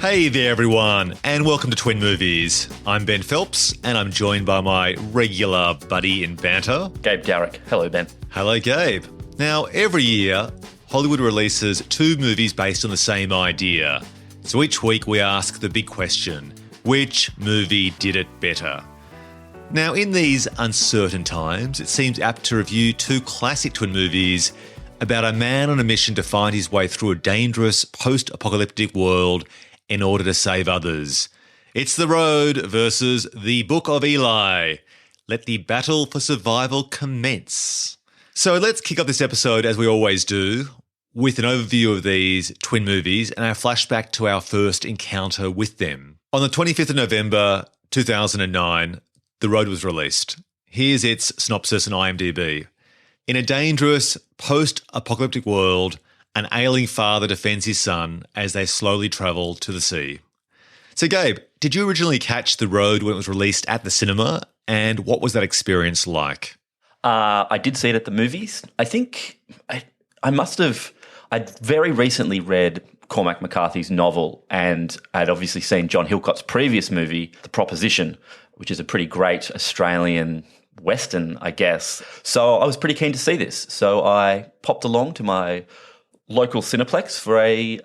Hey there, everyone, and welcome to Twin Movies. I'm Ben Phelps, and I'm joined by my regular buddy in banter, Gabe Darrick. Hello, Ben. Hello, Gabe. Now, every year, Hollywood releases two movies based on the same idea. So each week we ask the big question, which movie did it better? Now, in these uncertain times, it seems apt to review two classic twin movies about a man on a mission to find his way through a dangerous post-apocalyptic world in order to save others. It's The Road versus The Book of Eli. Let the battle for survival commence. So let's kick off this episode, as we always do, with an overview of these twin movies and a flashback to our first encounter with them. On the 25th of November 2009, The Road was released. Here's its synopsis on IMDb. In a dangerous post-apocalyptic world, an ailing father defends his son as they slowly travel to the sea. So, Gabe, did you originally catch The Road when it was released at the cinema? And what was that experience like? I did see it at the movies. I think I'd very recently read Cormac McCarthy's novel, and I'd obviously seen John Hillcott's previous movie, The Proposition, which is a pretty great Australian Western, I guess. So I was pretty keen to see this. So I popped along to my local Cineplex for a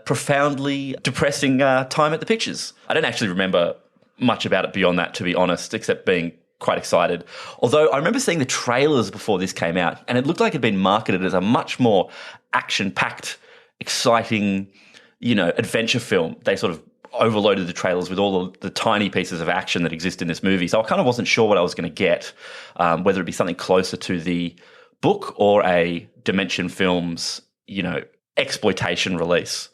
profoundly depressing time at the pictures. I don't actually remember much about it beyond that, to be honest, except being quite excited. Although I remember seeing the trailers before this came out, and it looked like it had been marketed as a much more action-packed, exciting, adventure film. They sort of overloaded the trailers with all the tiny pieces of action that exist in this movie. So I kind of wasn't sure what I was going to get, whether it be something closer to the book or a Dimension Films exploitation release.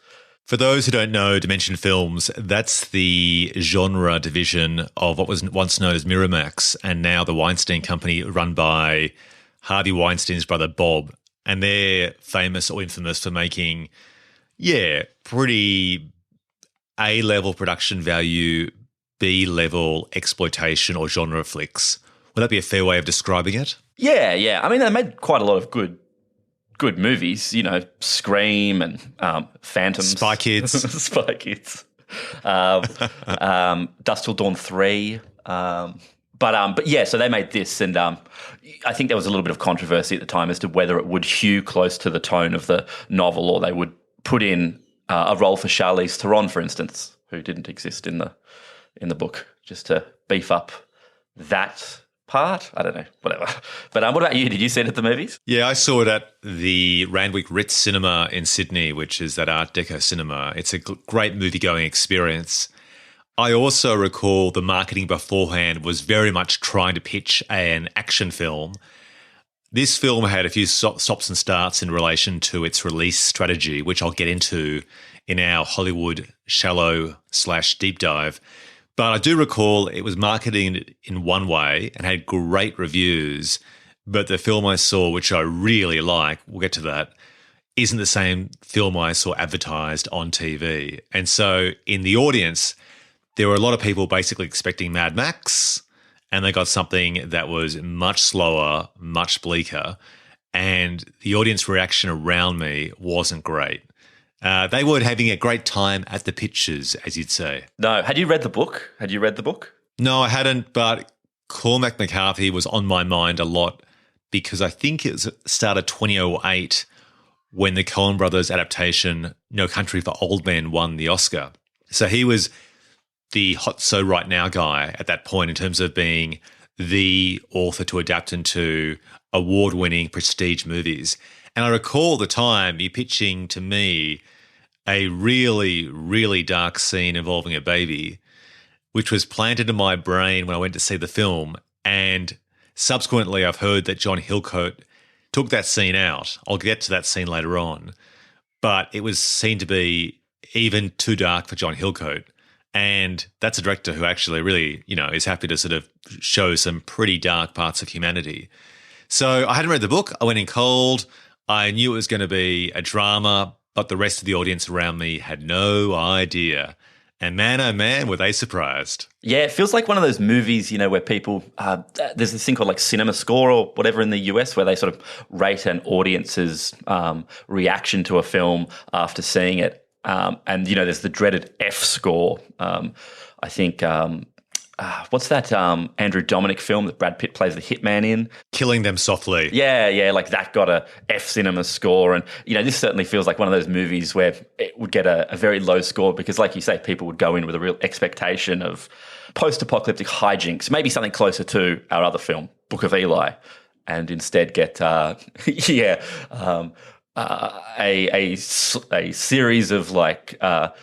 For those who don't know Dimension Films, that's the genre division of what was once known as Miramax and now the Weinstein Company, run by Harvey Weinstein's brother Bob. And they're famous or infamous for making, pretty A-level production value, B-level exploitation or genre flicks. Would that be a fair way of describing it? Yeah. I mean, they made quite a lot of good movies, Scream and Phantoms. Spy Kids. Spy Kids. Dusk Till Dawn 3. But yeah, so they made this, and I think there was a little bit of controversy at the time as to whether it would hew close to the tone of the novel, or they would put in a role for Charlize Theron, for instance, who didn't exist in the book, just to beef up that part. I don't know, whatever. But what about you? Did you see it at the movies? Yeah, I saw it at the Randwick Ritz Cinema in Sydney, which is that Art Deco cinema. It's a great movie-going experience. I also recall the marketing beforehand was very much trying to pitch an action film. This film had a few stops and starts in relation to its release strategy, which I'll get into in our Hollywood shallow/deep dive. But I do recall it was marketed in one way and had great reviews, but the film I saw, which I really like, we'll get to that, isn't the same film I saw advertised on TV. And so in the audience, there were a lot of people basically expecting Mad Max, and they got something that was much slower, much bleaker, and the audience reaction around me wasn't great. They weren't having a great time at the pictures, as you'd say. No. Had you read the book? No, I hadn't, but Cormac McCarthy was on my mind a lot because I think it was started 2008 when the Coen Brothers adaptation, No Country for Old Men, won the Oscar. So he was the hot so right now guy at that point in terms of being the author to adapt into award-winning prestige movies. And I recall at the time you pitching to me a really, really dark scene involving a baby, which was planted in my brain when I went to see the film. And subsequently, I've heard that John Hillcoat took that scene out. I'll get to that scene later on. But it was seen to be even too dark for John Hillcoat. And that's a director who actually really, is happy to sort of show some pretty dark parts of humanity. So I hadn't read the book. I went in cold. I knew it was going to be a drama, but the rest of the audience around me had no idea. And man, oh man, were they surprised. Yeah, it feels like one of those movies, where people, there's this thing called like Cinema Score or whatever in the US where they sort of rate an audience's reaction to a film after seeing it. And, there's the dreaded F score. I think, what's that Andrew Dominic film that Brad Pitt plays the hitman in? Killing Them Softly. Yeah, like that got a F cinema score. And, this certainly feels like one of those movies where it would get a very low score because, like you say, people would go in with a real expectation of post-apocalyptic hijinks, maybe something closer to our other film, Book of Eli, and instead get, a series of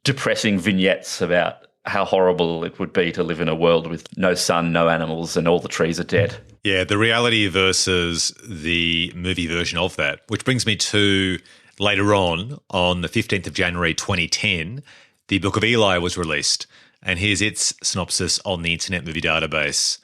depressing vignettes about how horrible it would be to live in a world with no sun, no animals, and all the trees are dead. Yeah, the reality versus the movie version of that, which brings me to later on the 15th of January 2010, the Book of Eli was released. And here's its synopsis on the Internet Movie Database.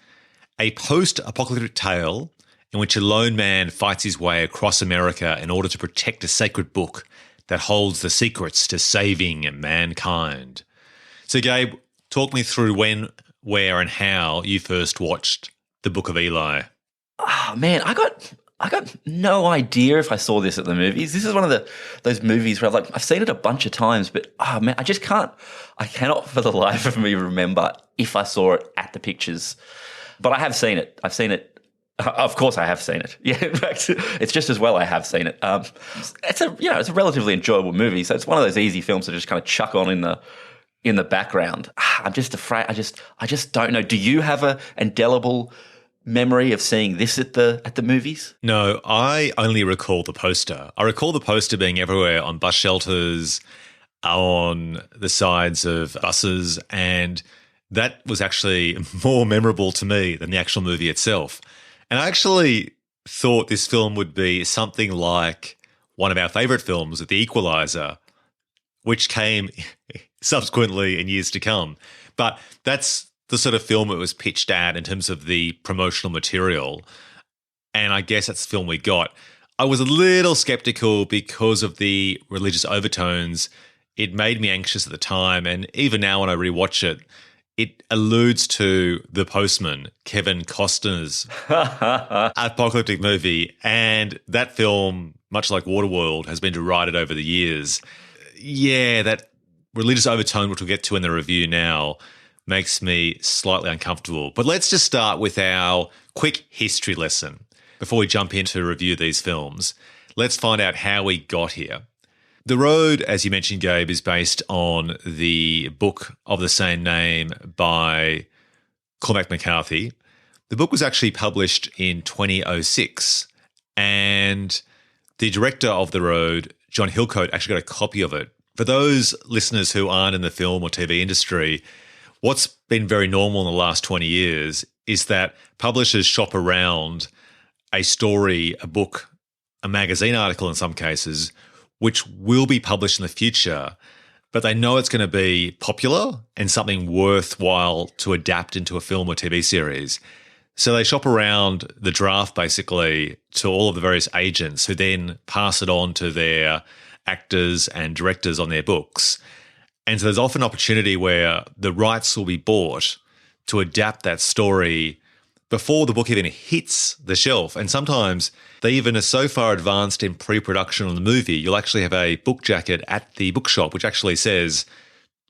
A post-apocalyptic tale in which a lone man fights his way across America in order to protect a sacred book that holds the secrets to saving mankind. So, Gabe, talk me through when, where, and how you first watched The Book of Eli. Oh, man, I got no idea if I saw this at the movies. This is one of those movies where I've seen it a bunch of times, but man, I cannot for the life of me remember if I saw it at the pictures. But I have seen it. I've seen it. Of course, I have seen it. Yeah, in fact, it's just as well I have seen it. It's a relatively enjoyable movie, so it's one of those easy films to just kind of chuck on in the background. I'm just afraid. I just don't know. Do you have a indelible memory of seeing this at the movies? No, I only recall the poster. I recall the poster being everywhere on bus shelters, on the sides of buses, and that was actually more memorable to me than the actual movie itself. And I actually thought this film would be something like one of our favourite films, The Equalizer, which came subsequently in years to come. But that's the sort of film it was pitched at in terms of the promotional material. And I guess that's the film we got. I was a little skeptical because of the religious overtones. It made me anxious at the time. And even now when I rewatch it, it alludes to The Postman, Kevin Costner's apocalyptic movie. And that film, much like Waterworld, has been derided over the years. Yeah, that religious overtone, which we'll get to in the review now, makes me slightly uncomfortable. But let's just start with our quick history lesson. Before we jump in to review these films, let's find out how we got here. The Road, as you mentioned, Gabe, is based on the book of the same name by Cormac McCarthy. The book was actually published in 2006, and the director of The Road, John Hillcoat, actually got a copy of it. For those listeners who aren't in the film or TV industry, what's been very normal in the last 20 years is that publishers shop around a story, a book, a magazine article in some cases, which will be published in the future, but they know it's going to be popular and something worthwhile to adapt into a film or TV series. So they shop around the draft basically to all of the various agents who then pass it on to their actors and directors on their books. And so there's often an opportunity where the rights will be bought to adapt that story before the book even hits the shelf. And sometimes they even are so far advanced in pre-production on the movie, you'll actually have a book jacket at the bookshop which actually says,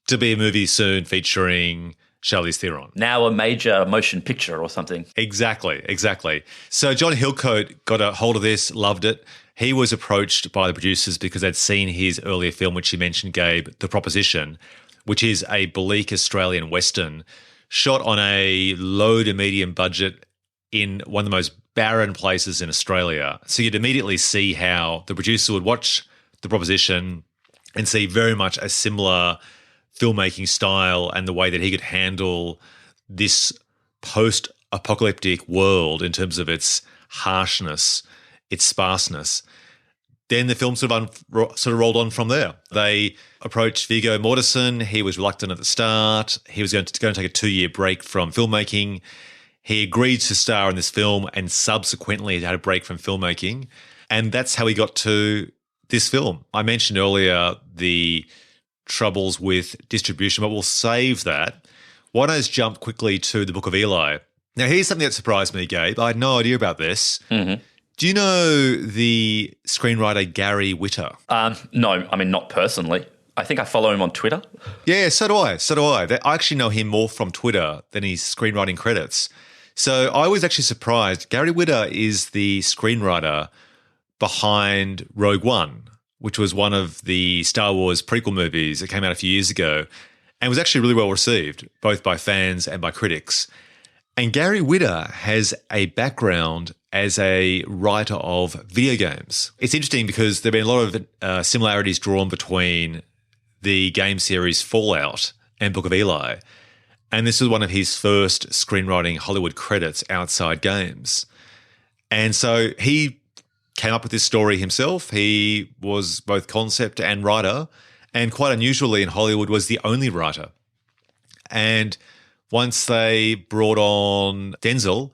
to be a movie soon featuring Charlize Theron. Now a major motion picture or something. Exactly. So John Hillcoat got a hold of this, loved it. He was approached by the producers because they'd seen his earlier film, which you mentioned, Gabe, The Proposition, which is a bleak Australian Western shot on a low to medium budget in one of the most barren places in Australia. So you'd immediately see how the producer would watch The Proposition and see very much a similar filmmaking style and the way that he could handle this post-apocalyptic world in terms of its harshness, its sparseness. Then the film sort of rolled on from there. They approached Viggo Mortensen. He was reluctant at the start. He was going to take a 2-year break from filmmaking. He agreed to star in this film and subsequently had a break from filmmaking. And that's how he got to this film. I mentioned earlier the troubles with distribution, but we'll save that. Why don't I just jump quickly to The Book of Eli? Now, here's something that surprised me, Gabe. I had no idea about this. Mm-hmm. Do you know the screenwriter Gary Whitta? No, I mean, not personally. I think I follow him on Twitter. Yeah, so do I. So do I. I actually know him more from Twitter than his screenwriting credits. So I was actually surprised. Gary Whitta is the screenwriter behind Rogue One, which was one of the Star Wars prequel movies that came out a few years ago and was actually really well received, both by fans and by critics. And Gary Whitta has a background as a writer of video games. It's interesting because there have been a lot of similarities drawn between the game series Fallout and Book of Eli. And this was one of his first screenwriting Hollywood credits outside games. And so he came up with this story himself. He was both concept and writer, and quite unusually in Hollywood was the only writer. And once they brought on Denzel,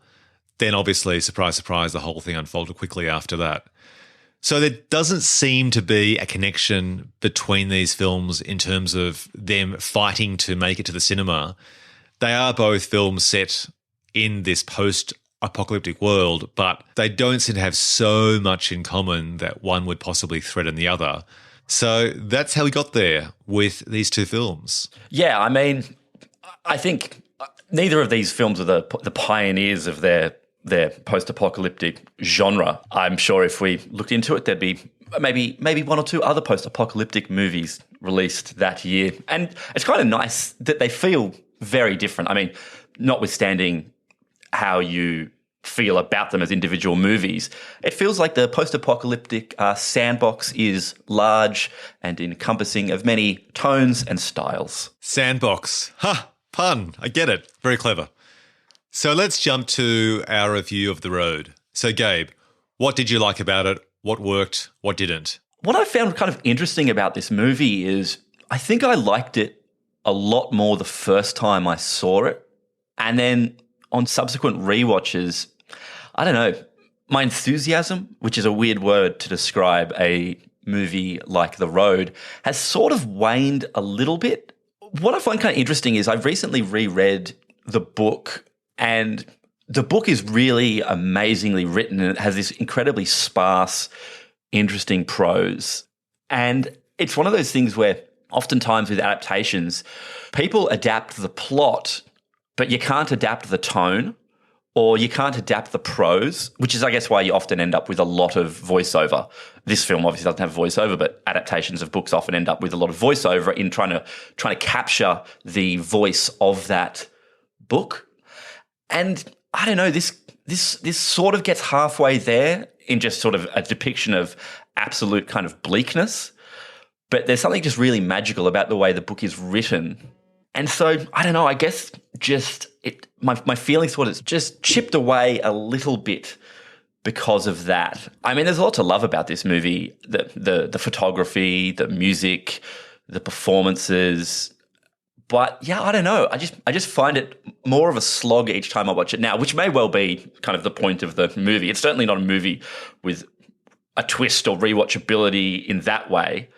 then obviously, surprise, surprise, the whole thing unfolded quickly after that. So there doesn't seem to be a connection between these films in terms of them fighting to make it to the cinema. They are both films set in this post-apocalyptic world, but they don't seem to have so much in common that one would possibly threaten the other. So that's how we got there with these two films. Yeah, I mean, I think neither of these films are the pioneers of their post-apocalyptic genre. I'm sure if we looked into it, there'd be maybe one or two other post-apocalyptic movies released that year. And it's kind of nice that they feel very different. I mean, notwithstanding how you feel about them as individual movies, it feels like the post-apocalyptic sandbox is large and encompassing of many tones and styles. Sandbox. Ha! Pun. I get it. Very clever. So let's jump to our review of The Road. So Gabe, what did you like about it? What worked? What didn't? What I found kind of interesting about this movie is I think I liked it a lot more the first time I saw it. And then on subsequent rewatches, I don't know, my enthusiasm, which is a weird word to describe a movie like The Road, has sort of waned a little bit. What I find kind of interesting is I've recently reread the book, and the book is really amazingly written, and it has this incredibly sparse, interesting prose. And it's one of those things where oftentimes with adaptations, people adapt the plot, but you can't adapt the tone, or you can't adapt the prose, which is, I guess, why you often end up with a lot of voiceover. This film obviously doesn't have voiceover, but adaptations of books often end up with a lot of voiceover in trying to capture the voice of that book. And I don't know, this sort of gets halfway there in just sort of a depiction of absolute kind of bleakness. But there's something just really magical about the way the book is written. And so, I don't know, I guess my feelings toward it's just chipped away a little bit because of that. I mean, there's a lot to love about this movie, the photography, the music, the performances. But yeah, I don't know. I just find it more of a slog each time I watch it now, which may well be kind of the point of the movie. It's certainly not a movie with a twist or rewatchability in that way.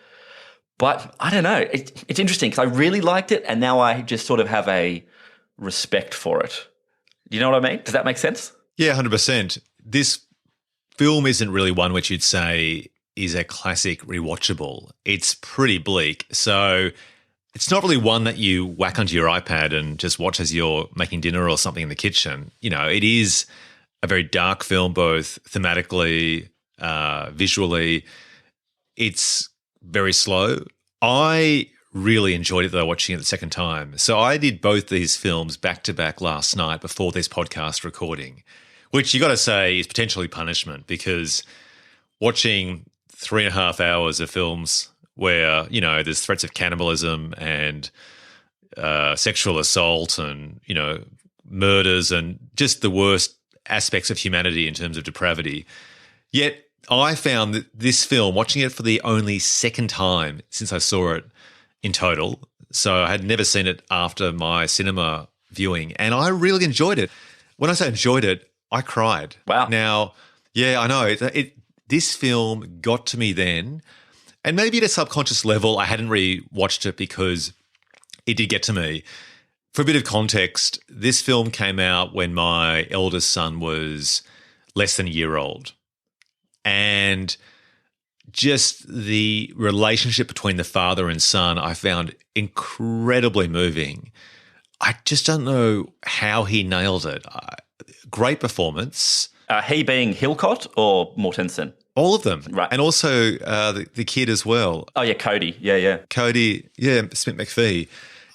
But I don't know. It's interesting because I really liked it, and now I just sort of have a respect for it. You know what I mean? Does that make sense? Yeah, 100%. This film isn't really one which you'd say is a classic rewatchable. It's pretty bleak. So it's not really one that you whack onto your iPad and just watch as you're making dinner or something in the kitchen. You know, it is a very dark film, both thematically, visually. It's very slow. I really enjoyed it, though, watching it the second time. So I did both these films back-to-back last night before this podcast recording, which you got to say is potentially punishment, because watching 3.5 hours of films where, you know, there's threats of cannibalism and sexual assault and, you know, murders and just the worst aspects of humanity in terms of depravity. Yet I found that this film, watching it for the only second time since I saw it in total, so I had never seen it after my cinema viewing, and I really enjoyed it. When I say enjoyed it, I cried. Wow. Now, yeah, I know. This film got to me then, and maybe at a subconscious level, I hadn't really watched it because it did get to me. For a bit of context, this film came out when my eldest son was less than a year old. And just the relationship between the father and son I found incredibly moving. I just don't know how he nailed it. Great performance. He being Hillcott or Mortensen? All of them. Right. And also the kid as well. Oh, yeah, Cody. Yeah. Cody, Smith McPhee.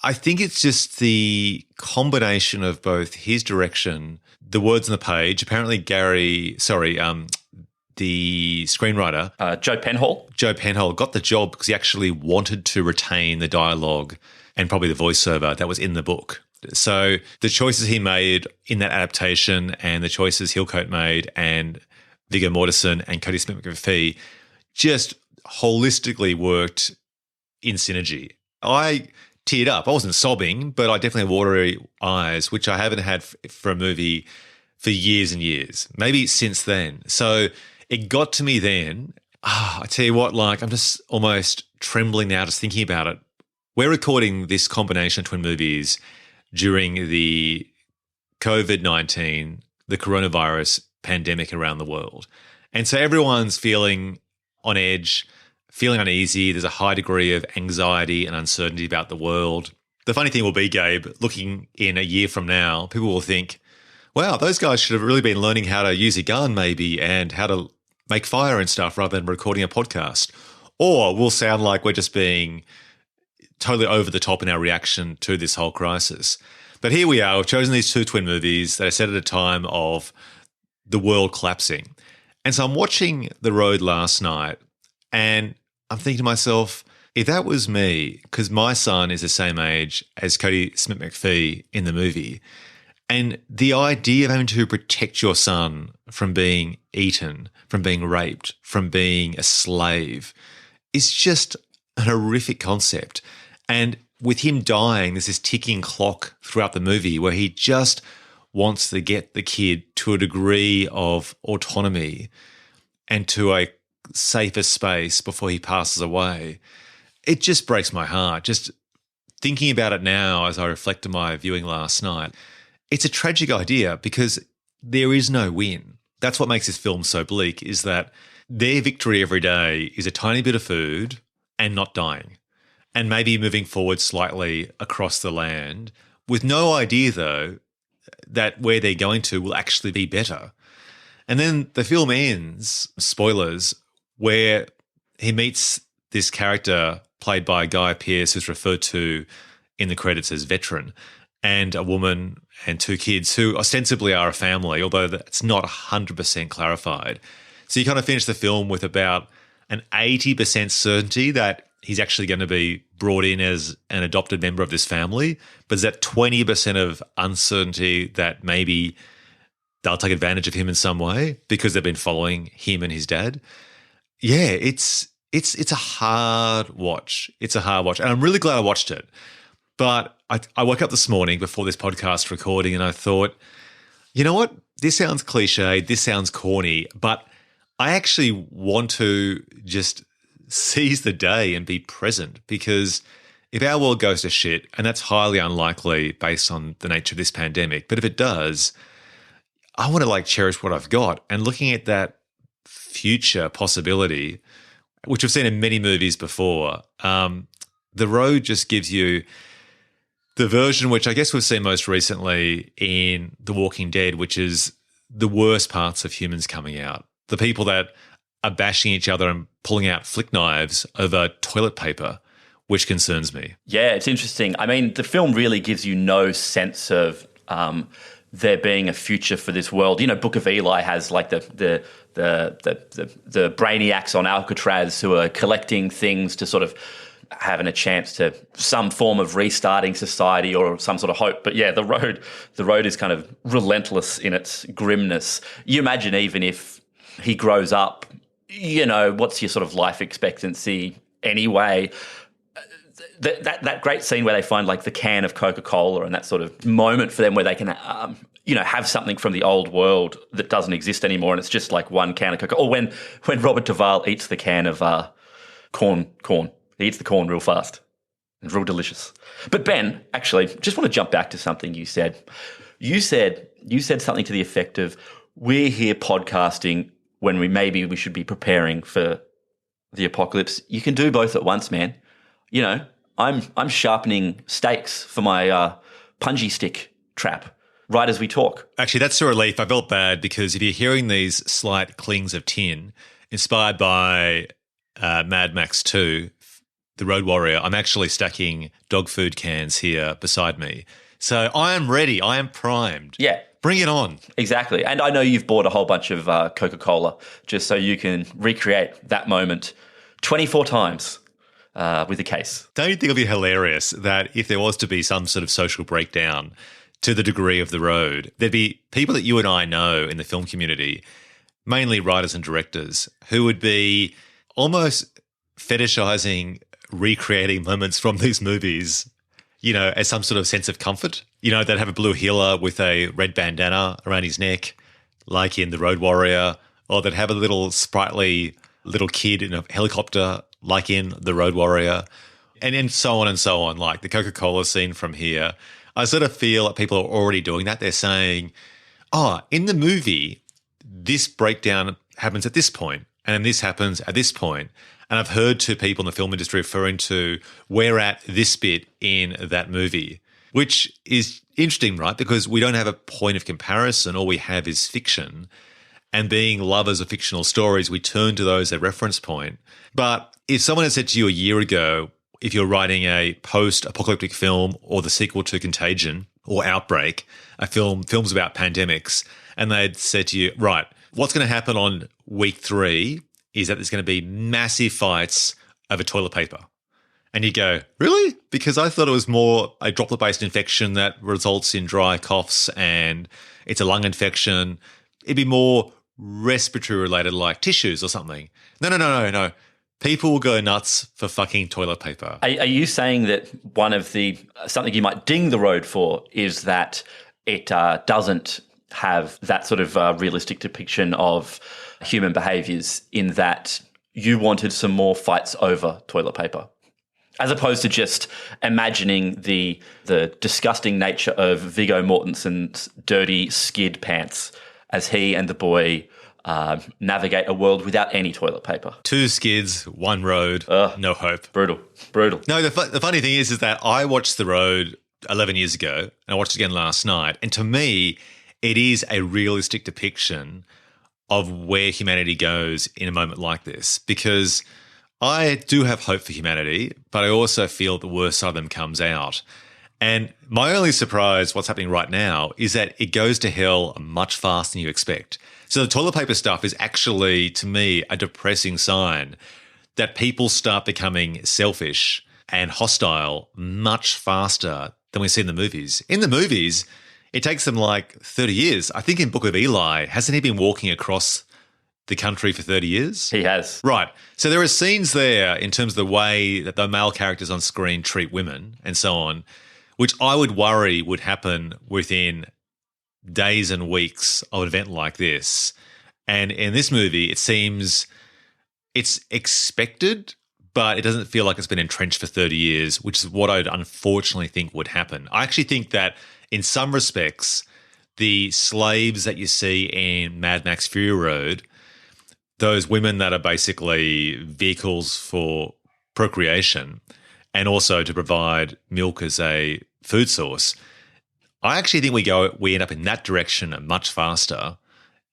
I think it's just the combination of both his direction, the words on the page. Apparently the screenwriter. Joe Penhall. Joe Penhall got the job because he actually wanted to retain the dialogue and probably the voiceover that was in the book. So the choices he made in that adaptation and the choices Hillcoat made and Viggo Mortensen and Cody Smith McPhee just holistically worked in synergy. I teared up. I wasn't sobbing, but I definitely had watery eyes, which I haven't had for a movie for years and years, maybe since then. So it got to me then. I tell you what, I'm just almost trembling now just thinking about it. We're recording this combination of twin movies during the COVID-19, the coronavirus pandemic around the world. And so everyone's feeling on edge, feeling uneasy. There's a high degree of anxiety and uncertainty about the world. The funny thing will be, Gabe, looking in a year from now, people will think, wow, those guys should have really been learning how to use a gun maybe and how to make fire and stuff rather than recording a podcast. Or we'll sound like we're just being totally over the top in our reaction to this whole crisis. But here we are. We've chosen these two twin movies that are set at a time of the world collapsing. And so I'm watching The Road last night and I'm thinking to myself, if that was me, because my son is the same age as Cody Smith McPhee in the movie, and the idea of having to protect your son from being eaten, from being raped, from being a slave is just an horrific concept. And with him dying, there's this ticking clock throughout the movie where he just wants to get the kid to a degree of autonomy and to a safer space before he passes away. It just breaks my heart. Just thinking about it now as I reflect on my viewing last night, it's a tragic idea because there is no win. That's what makes this film so bleak, is that their victory every day is a tiny bit of food and not dying, and maybe moving forward slightly across the land with no idea, though, that where they're going to will actually be better. And then the film ends, spoilers, where he meets this character played by Guy Pearce, who's referred to in the credits as veteran, and a woman and two kids who ostensibly are a family, although that's not 100% clarified. So you kind of finish the film with about an 80% certainty that he's actually going to be brought in as an adopted member of this family, but there's that 20% of uncertainty that maybe they'll take advantage of him in some way because they've been following him and his dad. Yeah, it's a hard watch. It's a hard watch. And I'm really glad I watched it. But I woke up this morning before this podcast recording and I thought, you know what? This sounds cliche. This sounds corny, but I actually want to just seize the day and be present, because if our world goes to shit, and that's highly unlikely based on the nature of this pandemic, but if it does, I want to cherish what I've got. And looking at that future possibility, which we've seen in many movies before, The Road just gives you the version which I guess we've seen most recently in The Walking Dead, which is the worst parts of humans coming out. The people that are bashing each other and pulling out flick knives over toilet paper, which concerns me. Yeah, it's interesting. I mean, the film really gives you no sense of there being a future for this world. You know, Book of Eli has the brainiacs on Alcatraz who are collecting things to sort of having a chance to some form of restarting society or some sort of hope. But yeah, the road is kind of relentless in its grimness. You imagine even if he grows up, you know, what's your sort of life expectancy anyway? That great scene where they find the can of Coca-Cola and that sort of moment for them where they can, have something from the old world that doesn't exist anymore, and it's just one can of Coca-Cola. Or when Robert Duvall eats the can of corn. He eats the corn real fast. It's real delicious. But Ben, actually, just want to jump back to something you said. You said something to the effect of, we're here podcasting when we should be preparing for the apocalypse. You can do both at once, man. You know, I'm sharpening stakes for my punji stick trap right as we talk. Actually, that's a relief. I felt bad because if you're hearing these slight clings of tin inspired by Mad Max 2, The Road Warrior, I'm actually stacking dog food cans here beside me. So I am ready. I am primed. Yeah. Bring it on. Exactly. And I know you've bought a whole bunch of Coca-Cola just so you can recreate that moment 24 times with a case. Don't you think it would be hilarious that if there was to be some sort of social breakdown to the degree of The Road, there'd be people that you and I know in the film community, mainly writers and directors, who would be almost fetishizing recreating moments from these movies, you know, as some sort of sense of comfort. You know, they'd have a blue healer with a red bandana around his neck, like in The Road Warrior, or they'd have a little sprightly little kid in a helicopter, like in The Road Warrior, and then so on and so on, like the Coca-Cola scene from here. I sort of feel like people are already doing that. They're saying, oh, in the movie, this breakdown happens at this point, and then this happens at this point. And I've heard two people in the film industry referring to, we're at this bit in that movie, which is interesting, right? Because we don't have a point of comparison. All we have is fiction. And being lovers of fictional stories, we turn to those as a reference point. But if someone had said to you a year ago, if you're writing a post-apocalyptic film or the sequel to Contagion or Outbreak, films about pandemics, and they'd said to you, right, what's going to happen on week 3 is that there's going to be massive fights over toilet paper. And you go, really? Because I thought it was more a droplet-based infection that results in dry coughs and it's a lung infection. It'd be more respiratory-related, like tissues or something. No. People will go nuts for fucking toilet paper. Are you saying that something you might ding The Road for is that it doesn't have that sort of realistic depiction of human behaviours, in that you wanted some more fights over toilet paper, as opposed to just imagining the disgusting nature of Viggo Mortensen's dirty skid pants as he and the boy navigate a world without any toilet paper. 2 skids, 1 road, no hope. Brutal. No, the funny thing is that I watched The Road 11 years ago and I watched it again last night. And to me, it is a realistic depiction of where humanity goes in a moment like this, because I do have hope for humanity, but I also feel the worst side of them comes out. And my only surprise, what's happening right now, is that it goes to hell much faster than you expect. So the toilet paper stuff is actually, to me, a depressing sign that people start becoming selfish and hostile much faster than we see in the movies. In the movies, it takes them like 30 years. I think in Book of Eli, hasn't he been walking across the country for 30 years? He has. Right. So there are scenes there in terms of the way that the male characters on screen treat women and so on, which I would worry would happen within days and weeks of an event like this. And in this movie, it seems it's expected, but it doesn't feel like it's been entrenched for 30 years, which is what I'd unfortunately think would happen. I actually think that in some respects, the slaves that you see in Mad Max Fury Road, those women that are basically vehicles for procreation and also to provide milk as a food source, I actually think we end up in that direction much faster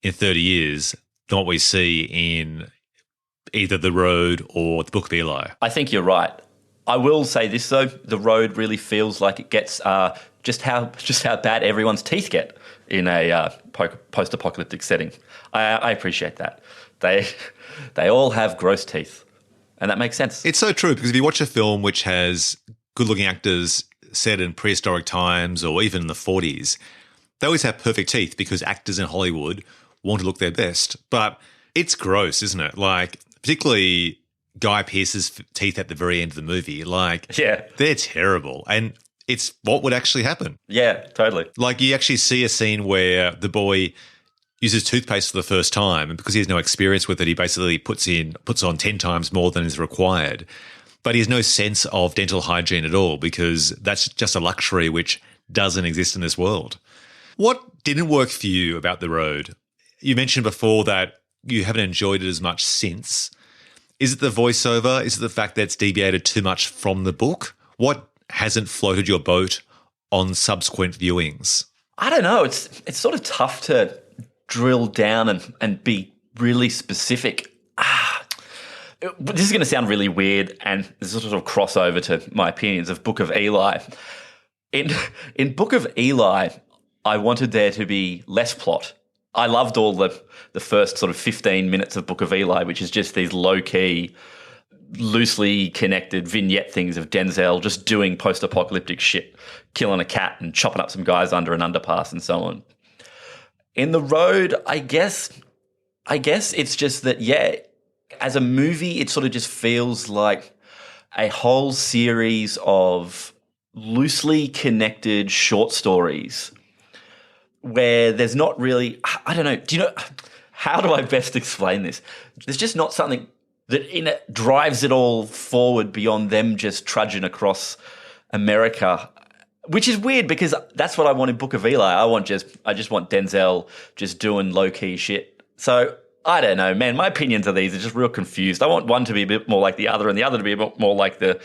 in 30 years than what we see in either The Road or The Book of Eli. I think you're right. I will say this though: The Road really feels like it gets just how bad everyone's teeth get in a post-apocalyptic setting. I appreciate that. They all have gross teeth, and that makes sense. It's so true, because if you watch a film which has good-looking actors set in prehistoric times or even in the 40s, they always have perfect teeth because actors in Hollywood want to look their best. But it's gross, isn't it? Like, particularly Guy Pearce's teeth at the very end of the movie. Like, yeah, they're terrible. And it's what would actually happen. Yeah, totally. Like, you actually see a scene where the boy uses toothpaste for the first time, and because he has no experience with it, he basically puts on 10 times more than is required. But he has no sense of dental hygiene at all, because that's just a luxury which doesn't exist in this world. What didn't work for you about The Road? You mentioned before that you haven't enjoyed it as much since. Is it the voiceover? Is it the fact that it's deviated too much from the book? What hasn't floated your boat on subsequent viewings? I don't know. It's sort of tough to drill down and be really specific. This is going to sound really weird, and this is sort of crossover to my opinions of Book of Eli. In Book of Eli, I wanted there to be less plot. I loved all the first sort of 15 minutes of Book of Eli, which is just these low-key, loosely connected vignette things of Denzel just doing post-apocalyptic shit, killing a cat and chopping up some guys under an underpass and so on. In The Road, I guess it's just that, yeah, as a movie, it sort of just feels like a whole series of loosely connected short stories where there's not really, I don't know, how do I best explain this? There's just not something that drives it all forward beyond them just trudging across America, which is weird because that's what I want in Book of Eli. I just want Denzel just doing low-key shit. So I don't know, man. My opinions of these are just real confused. I want one to be a bit more like the other and the other to be a bit more like the...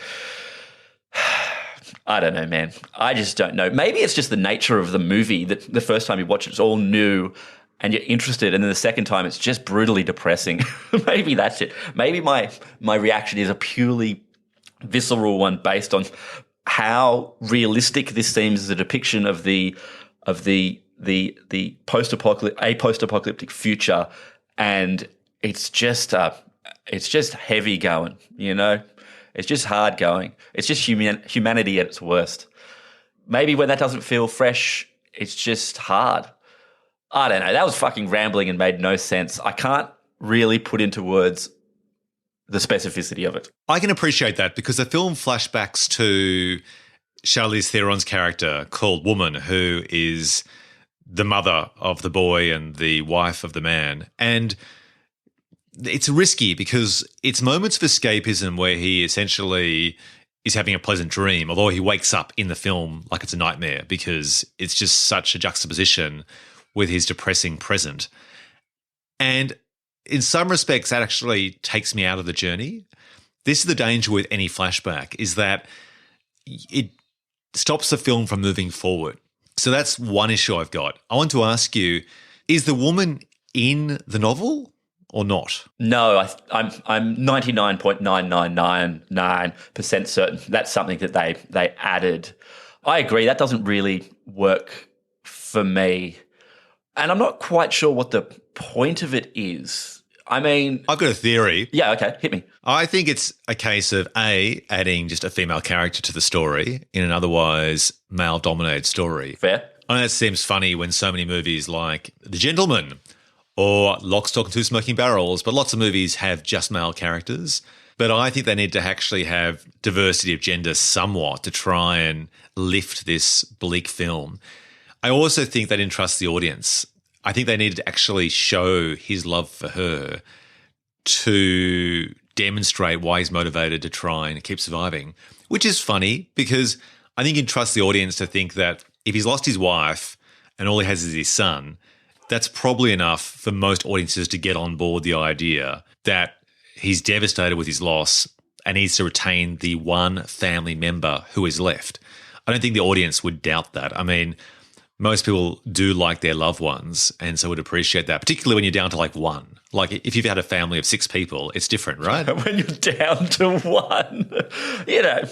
I don't know, man. I just don't know. Maybe it's just the nature of the movie that the first time you watch it, it's all new and you're interested, and then the second time it's just brutally depressing. Maybe that's it. Maybe my reaction is a purely visceral one based on how realistic this seems as a depiction of the post-apocalyptic future, and it's just heavy going, you know. It's just hard going. It's just humanity at its worst. Maybe when that doesn't feel fresh, it's just hard. I don't know. That was fucking rambling and made no sense. I can't really put into words the specificity of it. I can appreciate that because the film flashbacks to Charlize Theron's character called Woman, who is the mother of the boy and the wife of the man. And it's risky because it's moments of escapism where he essentially is having a pleasant dream, although he wakes up in the film like it's a nightmare because it's just such a juxtaposition with his depressing present. And in some respects, that actually takes me out of the journey. This is the danger with any flashback, is that it stops the film from moving forward. So that's one issue I've got. I want to ask you, is the woman in the novel or not? No, I'm 99.9999% certain that's something that they added. I agree, that doesn't really work for me. And I'm not quite sure what the point of it is. I mean... I've got a theory. Yeah, okay, hit me. I think it's a case of, A, adding just a female character to the story in an otherwise male-dominated story. Fair. I know it seems funny when so many movies like The Gentleman or Lock, Stock and Two Smoking Barrels, but lots of movies have just male characters. But I think they need to actually have diversity of gender somewhat to try and lift this bleak film. I also think they didn't trust the audience. I think they needed to actually show his love for her to demonstrate why he's motivated to try and keep surviving, which is funny because I think you can trust the audience to think that if he's lost his wife and all he has is his son, that's probably enough for most audiences to get on board the idea that he's devastated with his loss and needs to retain the one family member who is left. I don't think the audience would doubt that. I mean, most people do like their loved ones and so would appreciate that, particularly when you're down to like one. Like if you've had a family of 6 people, it's different, right? When you're down to one. You know,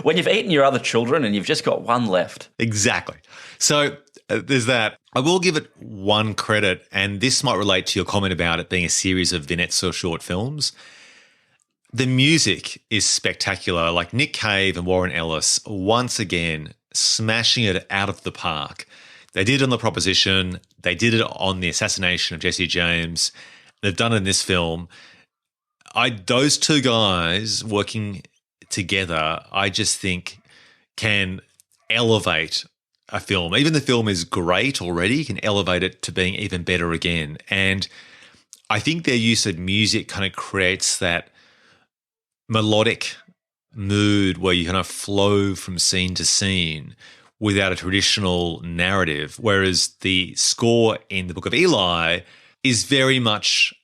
when you've eaten your other children and you've just got one left. Exactly. So there's that. I will give it one credit, and this might relate to your comment about it being a series of vignettes or short films. The music is spectacular. Like Nick Cave and Warren Ellis, once again, smashing it out of the park. They did it on The Proposition. They did it on the assassination of Jesse James. They've done it in this film. Those two guys working together, I just think can elevate a film. Even the film is great already, can elevate it to being even better again. And I think their use of music kind of creates that melodic mood where you kind of flow from scene to scene without a traditional narrative, whereas the score in the Book of Eli is very much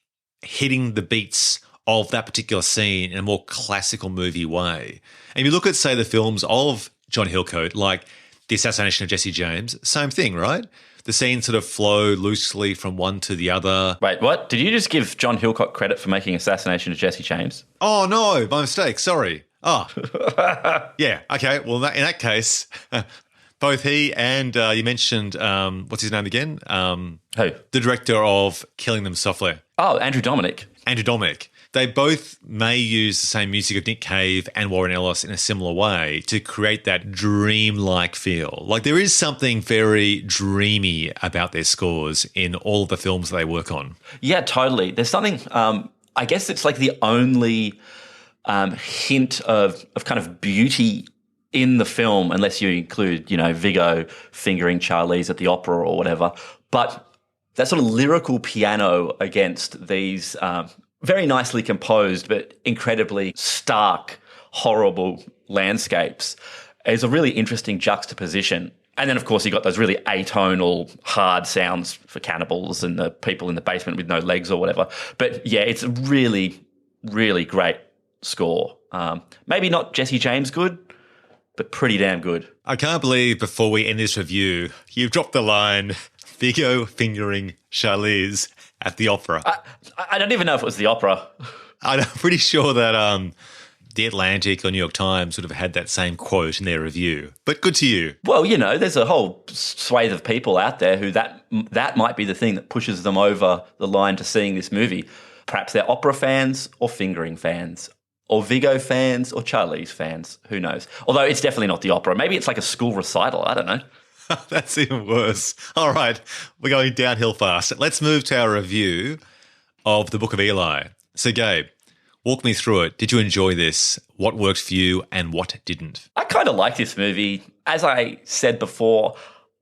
hitting the beats of that particular scene in a more classical movie way. And if you look at, say, the films of John Hillcoat, like The Assassination of Jesse James, same thing, right? The scenes sort of flow loosely from one to the other. Wait, what? Did you just give John Hillcoat credit for making Assassination of Jesse James? Oh, no, my mistake. Sorry. Oh, yeah. Okay. Well, in that case, both he and you mentioned, what's his name again? Who? The director of Killing Them Softly. Oh, Andrew Dominic. Andrew Dominic. They both may use the same music of Nick Cave and Warren Ellis in a similar way to create that dreamlike feel. Like there is something very dreamy about their scores in all of the films they work on. Yeah, totally. There's something, I guess it's like the only hint of kind of beauty in the film, unless you include, Viggo fingering Charlize at the opera or whatever. But that sort of lyrical piano against these very nicely composed but incredibly stark, horrible landscapes is a really interesting juxtaposition. And then, of course, you got those really atonal, hard sounds for cannibals and the people in the basement with no legs or whatever. But yeah, it's a really, really great score. Maybe not Jesse James good, but pretty damn good. I can't believe before we end this review, you've dropped the line, Viggo fingering Charlize at the opera. I don't even know if it was the opera. I'm pretty sure that The Atlantic or New York Times would have had that same quote in their review. But good to you. Well, there's a whole swathe of people out there who that might be the thing that pushes them over the line to seeing this movie. Perhaps they're opera fans or fingering fans or Viggo fans or Charlize fans. Who knows? Although it's definitely not the opera. Maybe it's like a school recital. I don't know. That's even worse. All right, we're going downhill fast. Let's move to our review of The Book of Eli. So, Gabe, walk me through it. Did you enjoy this? What worked for you and what didn't? I kind of like this movie. As I said before,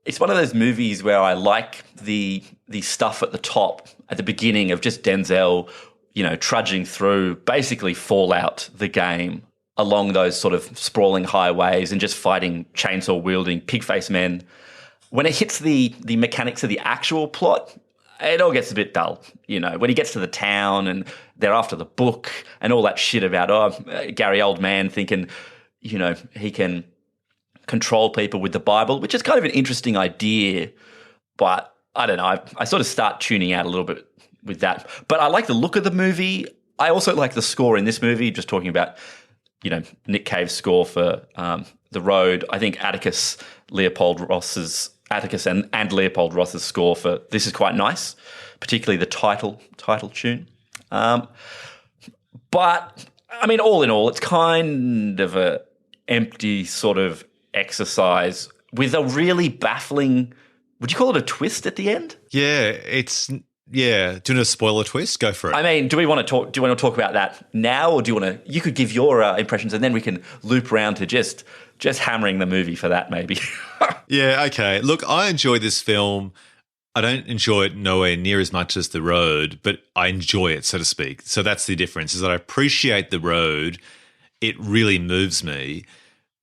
it's one of those movies where I like the stuff at the top, at the beginning of just Denzel, trudging through basically Fallout, the game, along those sort of sprawling highways and just fighting chainsaw-wielding pig-faced men. When it hits the mechanics of the actual plot, it all gets a bit dull. When he gets to the town and they're after the book and all that shit about, Gary Oldman thinking, he can control people with the Bible, which is kind of an interesting idea. But I don't know. I sort of start tuning out a little bit with that. But I like the look of the movie. I also like the score in this movie, just talking about Nick Cave's score for The Road. I think Atticus and Leopold Ross's score for this is quite nice, particularly the title tune. But I mean, all in all, it's kind of a empty sort of exercise with a really baffling. Would you call it a twist at the end? Yeah, do you want to spoil a twist? Go for it. I mean, do you want to talk about that now, or do you want to? You could give your impressions, and then we can loop around to just hammering the movie for that, maybe. Yeah. Okay. Look, I enjoy this film. I don't enjoy it nowhere near as much as The Road, but I enjoy it, so to speak. So that's the difference. Is that I appreciate The Road. It really moves me,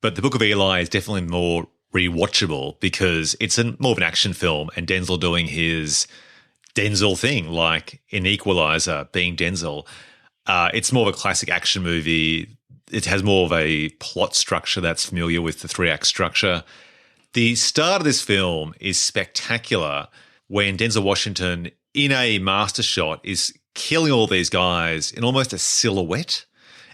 but The Book of Eli is definitely more rewatchable because it's more of an action film, and Denzel doing his Denzel thing, like in Equalizer, being Denzel. It's more of a classic action movie. It has more of a plot structure that's familiar with the 3-act structure. The start of this film is spectacular when Denzel Washington, in a master shot, is killing all these guys in almost a silhouette.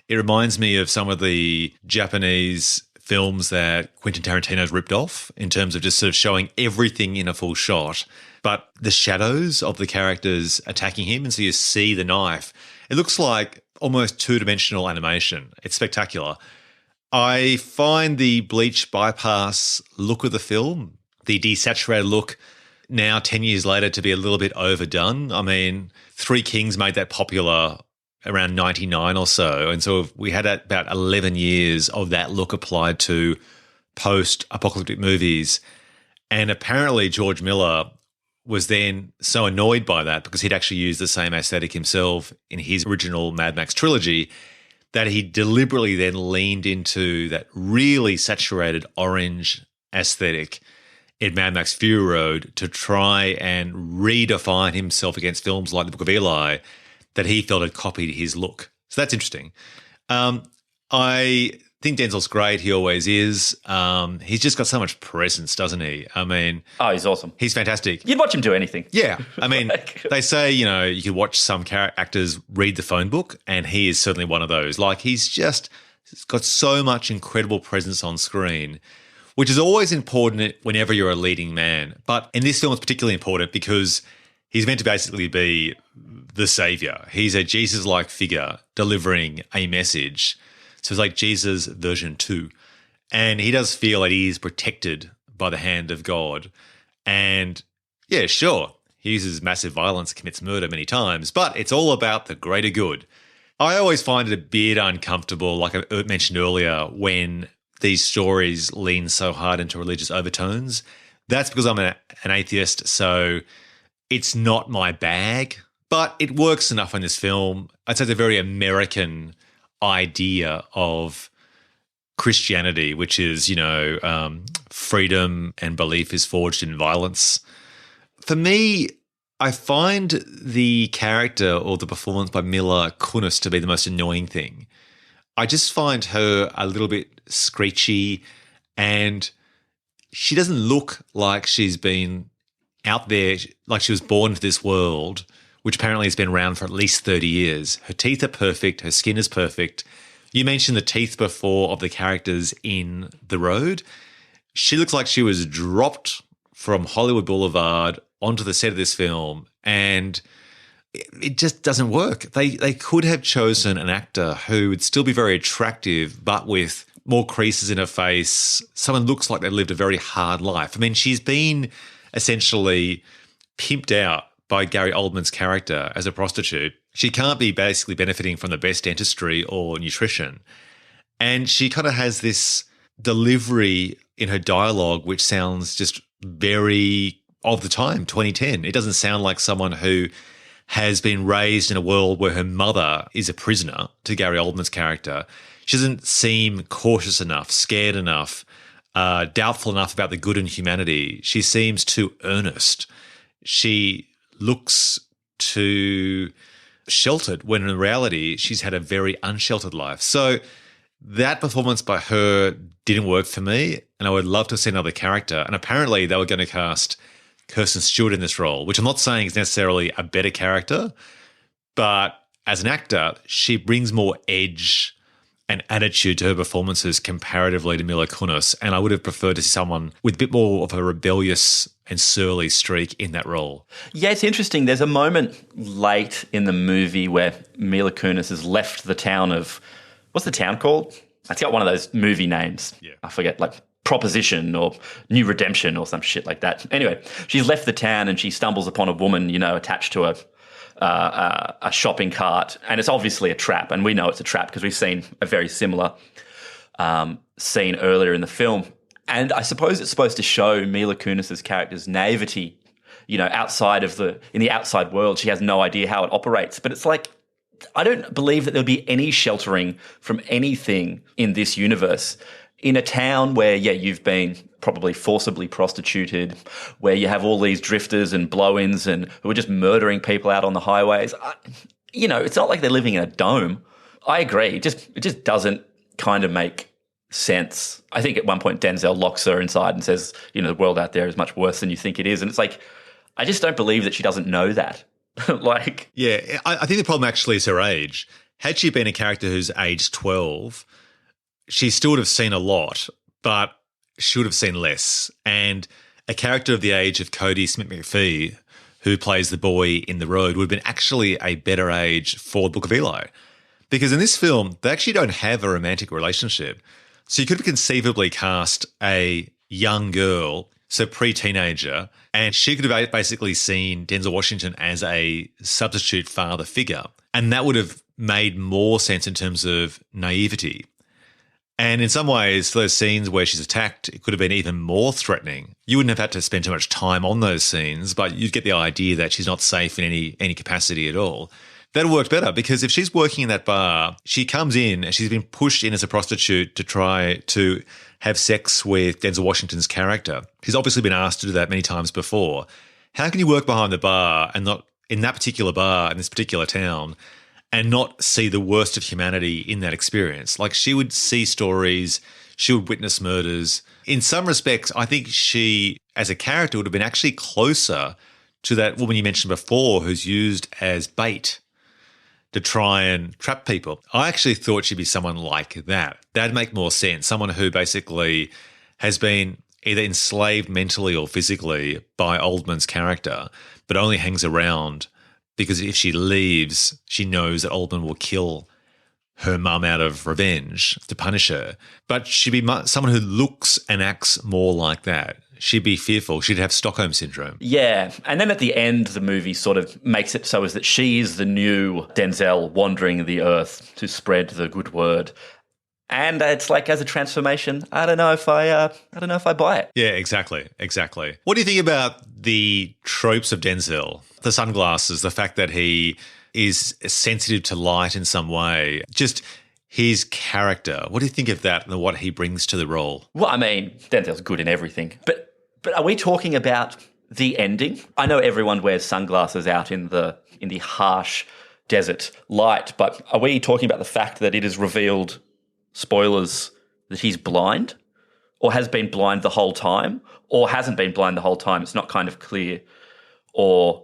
It reminds me of some of the Japanese films that Quentin Tarantino's ripped off in terms of just sort of showing everything in a full shot, but the shadows of the characters attacking him, and so you see the knife. It looks like almost two-dimensional animation. It's spectacular. I find the bleach bypass look of the film, the desaturated look, now 10 years later, to be a little bit overdone. I mean, Three Kings made that popular around 99 or so, and so we had about 11 years of that look applied to post-apocalyptic movies. And apparently George Miller was then so annoyed by that, because he'd actually used the same aesthetic himself in his original Mad Max trilogy, that he deliberately then leaned into that really saturated orange aesthetic in Mad Max Fury Road to try and redefine himself against films like The Book of Eli that he felt had copied his look. So that's interesting. I think Denzel's great. He always is. He's just got so much presence, doesn't he? I mean... Oh, he's awesome. He's fantastic. You'd watch him do anything. Yeah. I mean, they say, you could watch some actors read the phone book, and he is certainly one of those. Like, he's got so much incredible presence on screen, which is always important whenever you're a leading man. But in this film, it's particularly important because he's meant to basically be the savior. He's a Jesus-like figure delivering a message. So it's like Jesus version 2. And he does feel that he is protected by the hand of God. And yeah, sure, he uses massive violence, commits murder many times, but it's all about the greater good. I always find it a bit uncomfortable, like I mentioned earlier, when these stories lean so hard into religious overtones. That's because I'm an atheist, so it's not my bag, but it works enough in this film. I'd say it's a very American idea of Christianity, which is, freedom and belief is forged in violence. For me, I find the character or the performance by Mila Kunis to be the most annoying thing. I just find her a little bit screechy, and she doesn't look like she's been out there, like she was born into this world, which apparently has been around for at least 30 years. Her teeth are perfect. Her skin is perfect. You mentioned the teeth before of the characters in The Road. She looks like she was dropped from Hollywood Boulevard onto the set of this film, and it just doesn't work. They could have chosen an actor who would still be very attractive, but with more creases in her face. Someone looks like they lived a very hard life. I mean, she's been essentially pimped out by Gary Oldman's character as a prostitute. She can't be basically benefiting from the best dentistry or nutrition. And she kind of has this delivery in her dialogue which sounds just very of the time, 2010. It doesn't sound like someone who has been raised in a world where her mother is a prisoner to Gary Oldman's character. She doesn't seem cautious enough, scared enough, doubtful enough about the good in humanity. She seems too earnest. She looks too sheltered when in reality she's had a very unsheltered life. So that performance by her didn't work for me, and I would love to see another character. And apparently they were going to cast Kirsten Stewart in this role, which I'm not saying is necessarily a better character, but as an actor, she brings more edge and attitude to her performances comparatively to Mila Kunis, and I would have preferred to see someone with a bit more of a rebellious and surly streak in that role. Yeah, it's interesting. There's a moment late in the movie where Mila Kunis has left the town of, what's the town called? It's got one of those movie names. Yeah. I forget, like Proposition or New Redemption or some shit like that. Anyway, she's left the town and she stumbles upon a woman, attached to a shopping cart, and it's obviously a trap, and we know it's a trap because we've seen a very similar scene earlier in the film. And I suppose it's supposed to show Mila Kunis's character's naivety, in the outside world. She has no idea how it operates, but it's like, I don't believe that there'll be any sheltering from anything in this universe. In a town where, you've been probably forcibly prostituted, where you have all these drifters and blow-ins and who are just murdering people out on the highways, it's not like they're living in a dome. I agree. It just doesn't kind of make sense. I think at one point Denzel locks her inside and says, the world out there is much worse than you think it is. And it's like, I just don't believe that she doesn't know that. Yeah, I think the problem actually is her age. Had she been a character who's aged 12, she still would have seen a lot, but she would have seen less. And a character of the age of Cody Smith-McPhee, who plays the boy in The Road, would have been actually a better age for the Book of Eli. Because in this film, they actually don't have a romantic relationship. So you could have conceivably cast a young girl, so pre-teenager, and she could have basically seen Denzel Washington as a substitute father figure. And that would have made more sense in terms of naivety. And in some ways, those scenes where she's attacked, it could have been even more threatening. You wouldn't have had to spend too much time on those scenes, but you'd get the idea that she's not safe in any capacity at all. That worked better, because if she's working in that bar, she comes in and she's been pushed in as a prostitute to try to have sex with Denzel Washington's character. She's obviously been asked to do that many times before. How can you work behind the bar and not in that particular bar in this particular town and not see the worst of humanity in that experience. Like, she would see stories, she would witness murders. In some respects, I think she, as a character, would have been actually closer to that woman you mentioned before who's used as bait to try and trap people. I actually thought she'd be someone like that. That'd make more sense. Someone who basically has been either enslaved mentally or physically by Oldman's character, but only hangs around because if she leaves, she knows that Oldman will kill her mum out of revenge to punish her. But she'd be someone who looks and acts more like that. She'd be fearful. She'd have Stockholm Syndrome. Yeah. And then at the end, the movie sort of makes it so as that she is the new Denzel wandering the earth to spread the good word. And it's like, as a transformation, I don't know if I buy it. Yeah, exactly. What do you think about the tropes of Denzel? The sunglasses, the fact that he is sensitive to light in some way, just his character. What do you think of that and what he brings to the role? Well, I mean, Denzel's good in everything. But are we talking about the ending? I know everyone wears sunglasses out in the harsh desert light, but are we talking about the fact that it is revealed, spoilers, that he's blind, or has been blind the whole time, or hasn't been blind the whole time? It's not kind of clear, or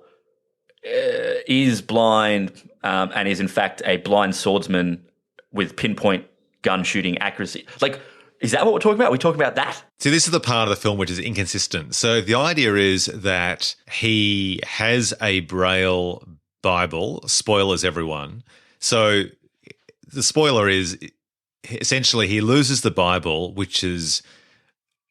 is blind and is in fact a blind swordsman with pinpoint gun shooting accuracy. Like, is that what we're talking about? Are we talking about that? See, this is the part of the film which is inconsistent. So the idea is that he has a Braille Bible. Spoilers, everyone. So the spoiler is essentially he loses the Bible, which is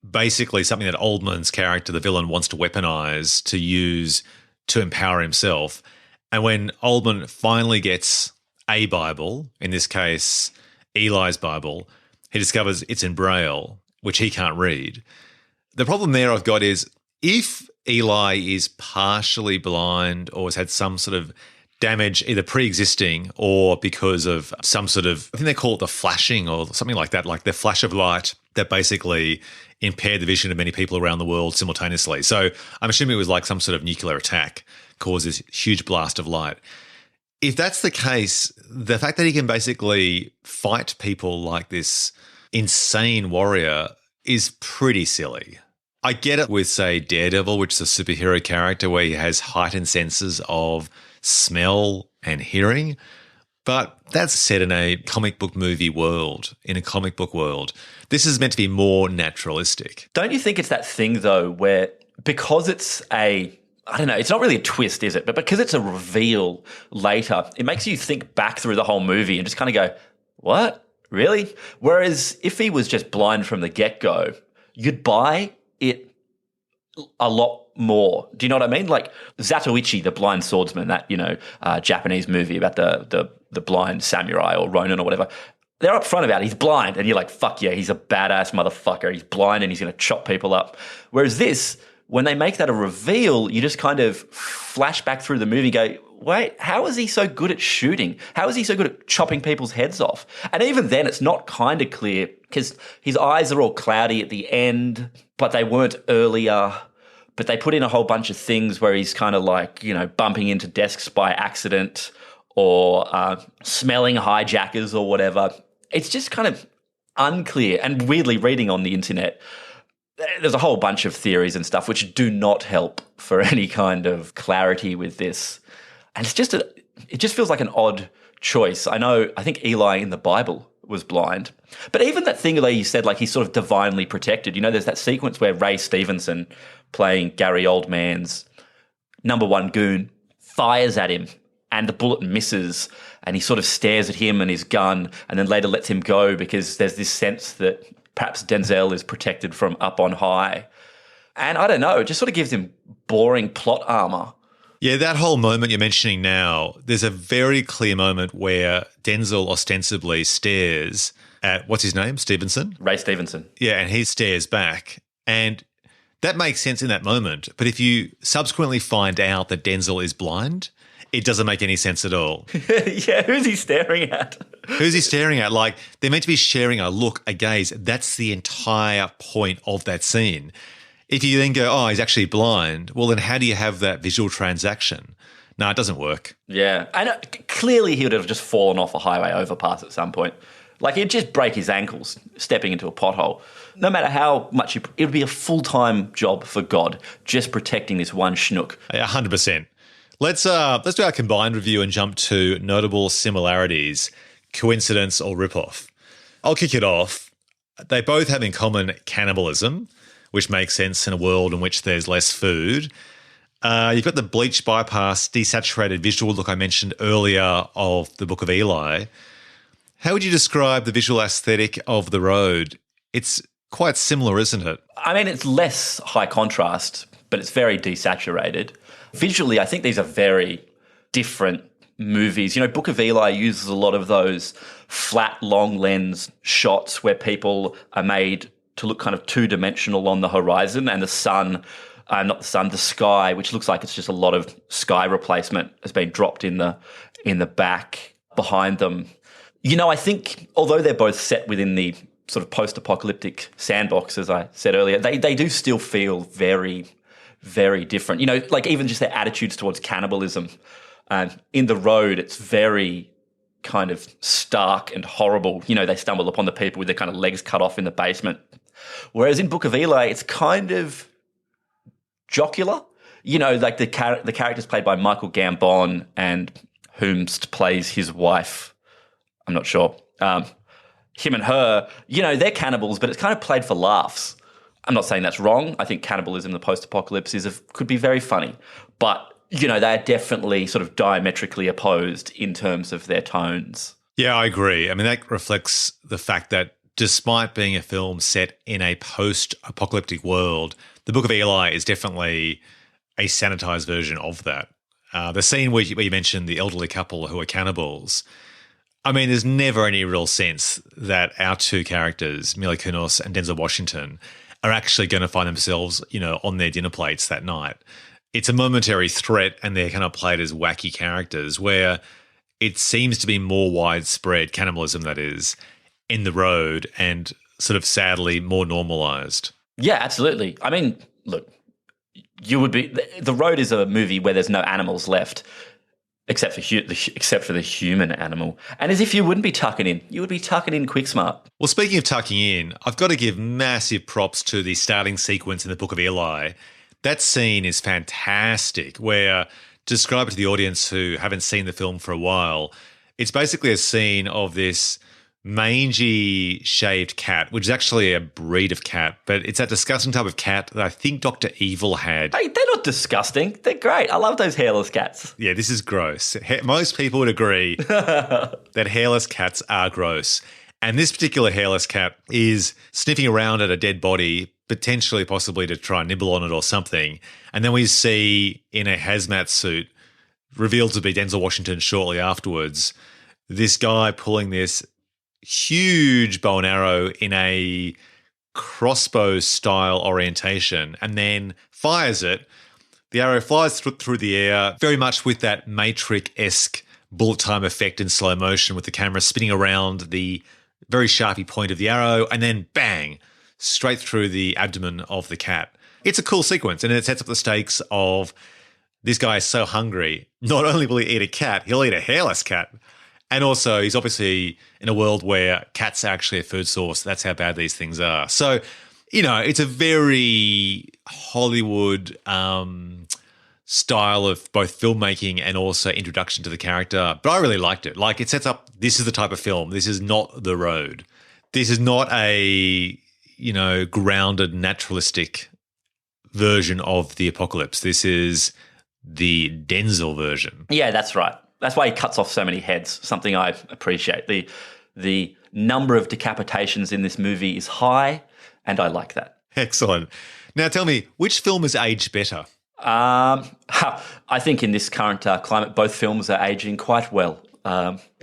basically something that Oldman's character, the villain, wants to weaponize to use to empower himself. And when Oldman finally gets a Bible, in this case, Eli's Bible, he discovers it's in Braille, which he can't read. The problem there I've got is if Eli is partially blind or has had some sort of damage, either pre-existing or because of some sort of, I think they call it the flashing or something like that, like the flash of light that basically impaired the vision of many people around the world simultaneously. So I'm assuming it was like some sort of nuclear attack caused this huge blast of light. If that's the case, the fact that he can basically fight people like this insane warrior is pretty silly. I get it with, say, Daredevil, which is a superhero character where he has heightened senses of smell and hearing, but that's set in a comic book movie world, in a comic book world. This is meant to be more naturalistic. Don't you think it's that thing, though, where because it's I don't know, it's not really a twist, is it? But because it's a reveal later, it makes you think back through the whole movie and just kind of go, what? Really? Whereas if he was just blind from the get-go, you'd buy it a lot more. Do you know what I mean? Like Zatoichi, the blind swordsman, that, Japanese movie about the blind samurai or Ronin or whatever, they're up front about it. He's blind. And you're like, fuck yeah, he's a badass motherfucker. He's blind and he's going to chop people up. Whereas this, when they make that a reveal, you just kind of flash back through the movie and go, wait, how is he so good at shooting? How is he so good at chopping people's heads off? And even then, it's not kind of clear because his eyes are all cloudy at the end, but they weren't earlier. But they put in a whole bunch of things where he's kind of like, bumping into desks by accident or smelling hijackers or whatever. It's just kind of unclear. And weirdly, reading on the internet, there's a whole bunch of theories and stuff which do not help for any kind of clarity with this. And it just feels like an odd choice. I think Eli in the Bible was blind. But even that thing that you said, like he's sort of divinely protected, there's that sequence where Ray Stevenson, playing Gary Oldman's number one goon, fires at him and the bullet misses and he sort of stares at him and his gun and then later lets him go because there's this sense that perhaps Denzel is protected from up on high. And I don't know, it just sort of gives him boring plot armor. Yeah, that whole moment you're mentioning now, there's a very clear moment where Denzel ostensibly stares at, what's his name, Stevenson? Ray Stevenson. Yeah, and he stares back. And that makes sense in that moment. But if you subsequently find out that Denzel is blind, it doesn't make any sense at all. Yeah, who's he staring at? Who's he staring at? Like, they're meant to be sharing a look, a gaze. That's the entire point of that scene. If you then go, oh, he's actually blind, well, then how do you have that visual transaction? No, it doesn't work. Yeah. And clearly he would have just fallen off a highway overpass at some point. Like, he'd just break his ankles stepping into a pothole. No matter how much it would be a full-time job for God just protecting this one schnook. 100%. Let's do our combined review and jump to notable similarities, coincidence or ripoff. I'll kick it off. They both have in common cannibalism, which makes sense in a world in which there's less food. You've got the bleach bypass, desaturated visual look I mentioned earlier of the Book of Eli. How would you describe the visual aesthetic of The Road? It's quite similar, isn't it? I mean, it's less high contrast, but it's very desaturated. Visually, I think these are very different movies. You know, Book of Eli uses a lot of those flat, long lens shots where people are made to look kind of two-dimensional on the horizon, and the sun, not the sun, the sky, which looks like it's just a lot of sky replacement has been dropped in the back behind them. You know, I think although they're both set within the sort of post-apocalyptic sandbox, as I said earlier, they do still feel very, very different. You know, like even just their attitudes towards cannibalism. In The Road, it's very kind of stark and horrible. You know, they stumble upon the people with their kind of legs cut off in the basement. Whereas in Book of Eli, it's kind of jocular. You know, like the character's played by Michael Gambon, and whomst plays his wife. I'm not sure. Him and her, you know, they're cannibals, but it's kind of played for laughs. I'm not saying that's wrong. I think cannibalism in the post-apocalypse could be very funny. But, you know, they're definitely sort of diametrically opposed in terms of their tones. Yeah, I agree. I mean, that reflects the fact that despite being a film set in a post-apocalyptic world, the Book of Eli is definitely a sanitized version of that. The scene where you mentioned the elderly couple who are cannibals, I mean, there's never any real sense that our two characters, Mila Kunis and Denzel Washington, are actually going to find themselves, you know, on their dinner plates that night. It's a momentary threat, and they're kind of played as wacky characters, where it seems to be more widespread, cannibalism that is, in The Road, and sort of sadly more normalized. Yeah, absolutely. I mean, look, The Road is a movie where there's no animals left, except for the human animal. And as if you wouldn't be tucking in. You would be tucking in quick smart. Well, speaking of tucking in, I've got to give massive props to the starting sequence in the Book of Eli. That scene is fantastic, where, to describe it to the audience who haven't seen the film for a while, it's basically a scene of this mangy shaved cat, which is actually a breed of cat, but it's that disgusting type of cat that I think Dr. Evil had. Hey, they're not disgusting. They're great. I love those hairless cats. Yeah, this is gross. Most people would agree that hairless cats are gross. And this particular hairless cat is sniffing around at a dead body, potentially possibly to try and nibble on it or something. And then we see in a hazmat suit, revealed to be Denzel Washington shortly afterwards, this guy pulling this huge bow and arrow in a crossbow style orientation and then fires it. The arrow flies through the air, very much with that Matrix-esque bullet time effect in slow motion, with the camera spinning around the very sharpy point of the arrow, and then bang, straight through the abdomen of the cat. It's a cool sequence, and it sets up the stakes of this guy is so hungry. Not only will he eat a cat, he'll eat a hairless cat. And also, he's obviously in a world where cats are actually a food source. That's how bad these things are. So, you know, it's a very Hollywood style of both filmmaking and also introduction to the character. But I really liked it. Like, it sets up, this is the type of film. This is not The Road. This is not a, you know, grounded, naturalistic version of the apocalypse. This is the Denzel version. Yeah, that's right. That's why he cuts off so many heads, something I appreciate. The number of decapitations in this movie is high, and I like that. Excellent. Now tell me, which film has aged better? I think in this current climate, both films are aging quite well.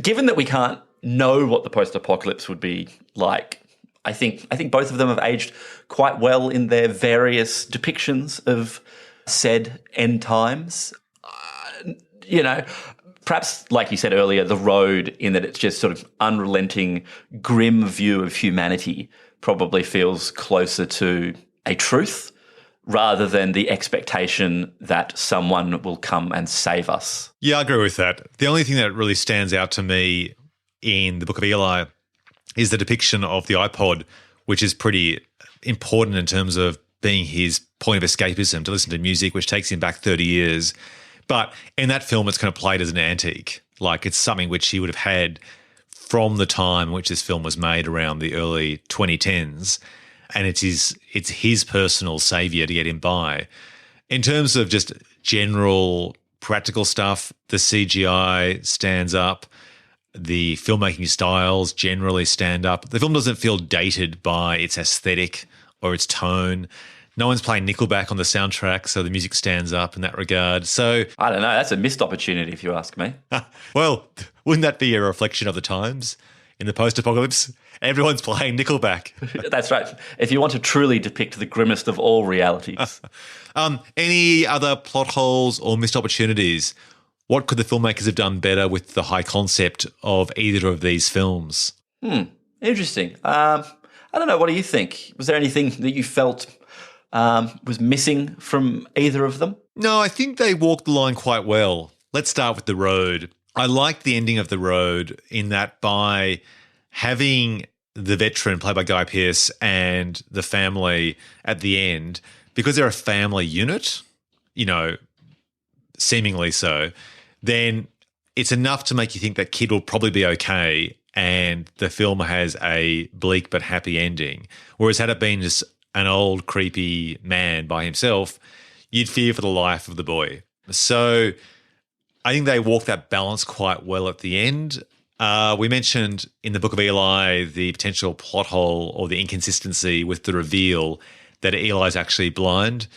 Given that we can't know what the post-apocalypse would be like, I think both of them have aged quite well in their various depictions of said end times. You know, perhaps, like you said earlier, The Road, in that it's just sort of unrelenting, grim view of humanity, probably feels closer to a truth, rather than the expectation that someone will come and save us. Yeah, I agree with that. The only thing that really stands out to me in the Book of Eli is the depiction of the iPod, which is pretty important in terms of being his point of escapism, to listen to music, which takes him back 30 years. But in that film, it's kind of played as an antique. Like, it's something which he would have had from the time in which this film was made, around the early 2010s. And it's his personal savior to get him by. In terms of just general practical stuff, the CGI stands up. The filmmaking styles generally stand up. The film doesn't feel dated by its aesthetic or its tone. No one's playing Nickelback on the soundtrack, so the music stands up in that regard. So I don't know. That's a missed opportunity, if you ask me. well, wouldn't that be a reflection of the times? In the post-apocalypse, everyone's playing Nickelback. That's right. If you want to truly depict the grimmest of all realities. Any other plot holes or missed opportunities? What could the filmmakers have done better with the high concept of either of these films? Interesting. I don't know. What do you think? Was there anything that you felt was missing from either of them? No, I think they walked the line quite well. Let's start with The Road. I liked the ending of The Road in that, by having the veteran played by Guy Pearce and the family at the end, because they're a family unit, seemingly so, then it's enough to make you think that kid will probably be okay, and the film has a bleak but happy ending. Whereas had it been just an old creepy man by himself, you'd fear for the life of the boy. So I think they walk that balance quite well at the end. We mentioned in the Book of Eli the potential plot hole or the inconsistency with the reveal that Eli's actually blind.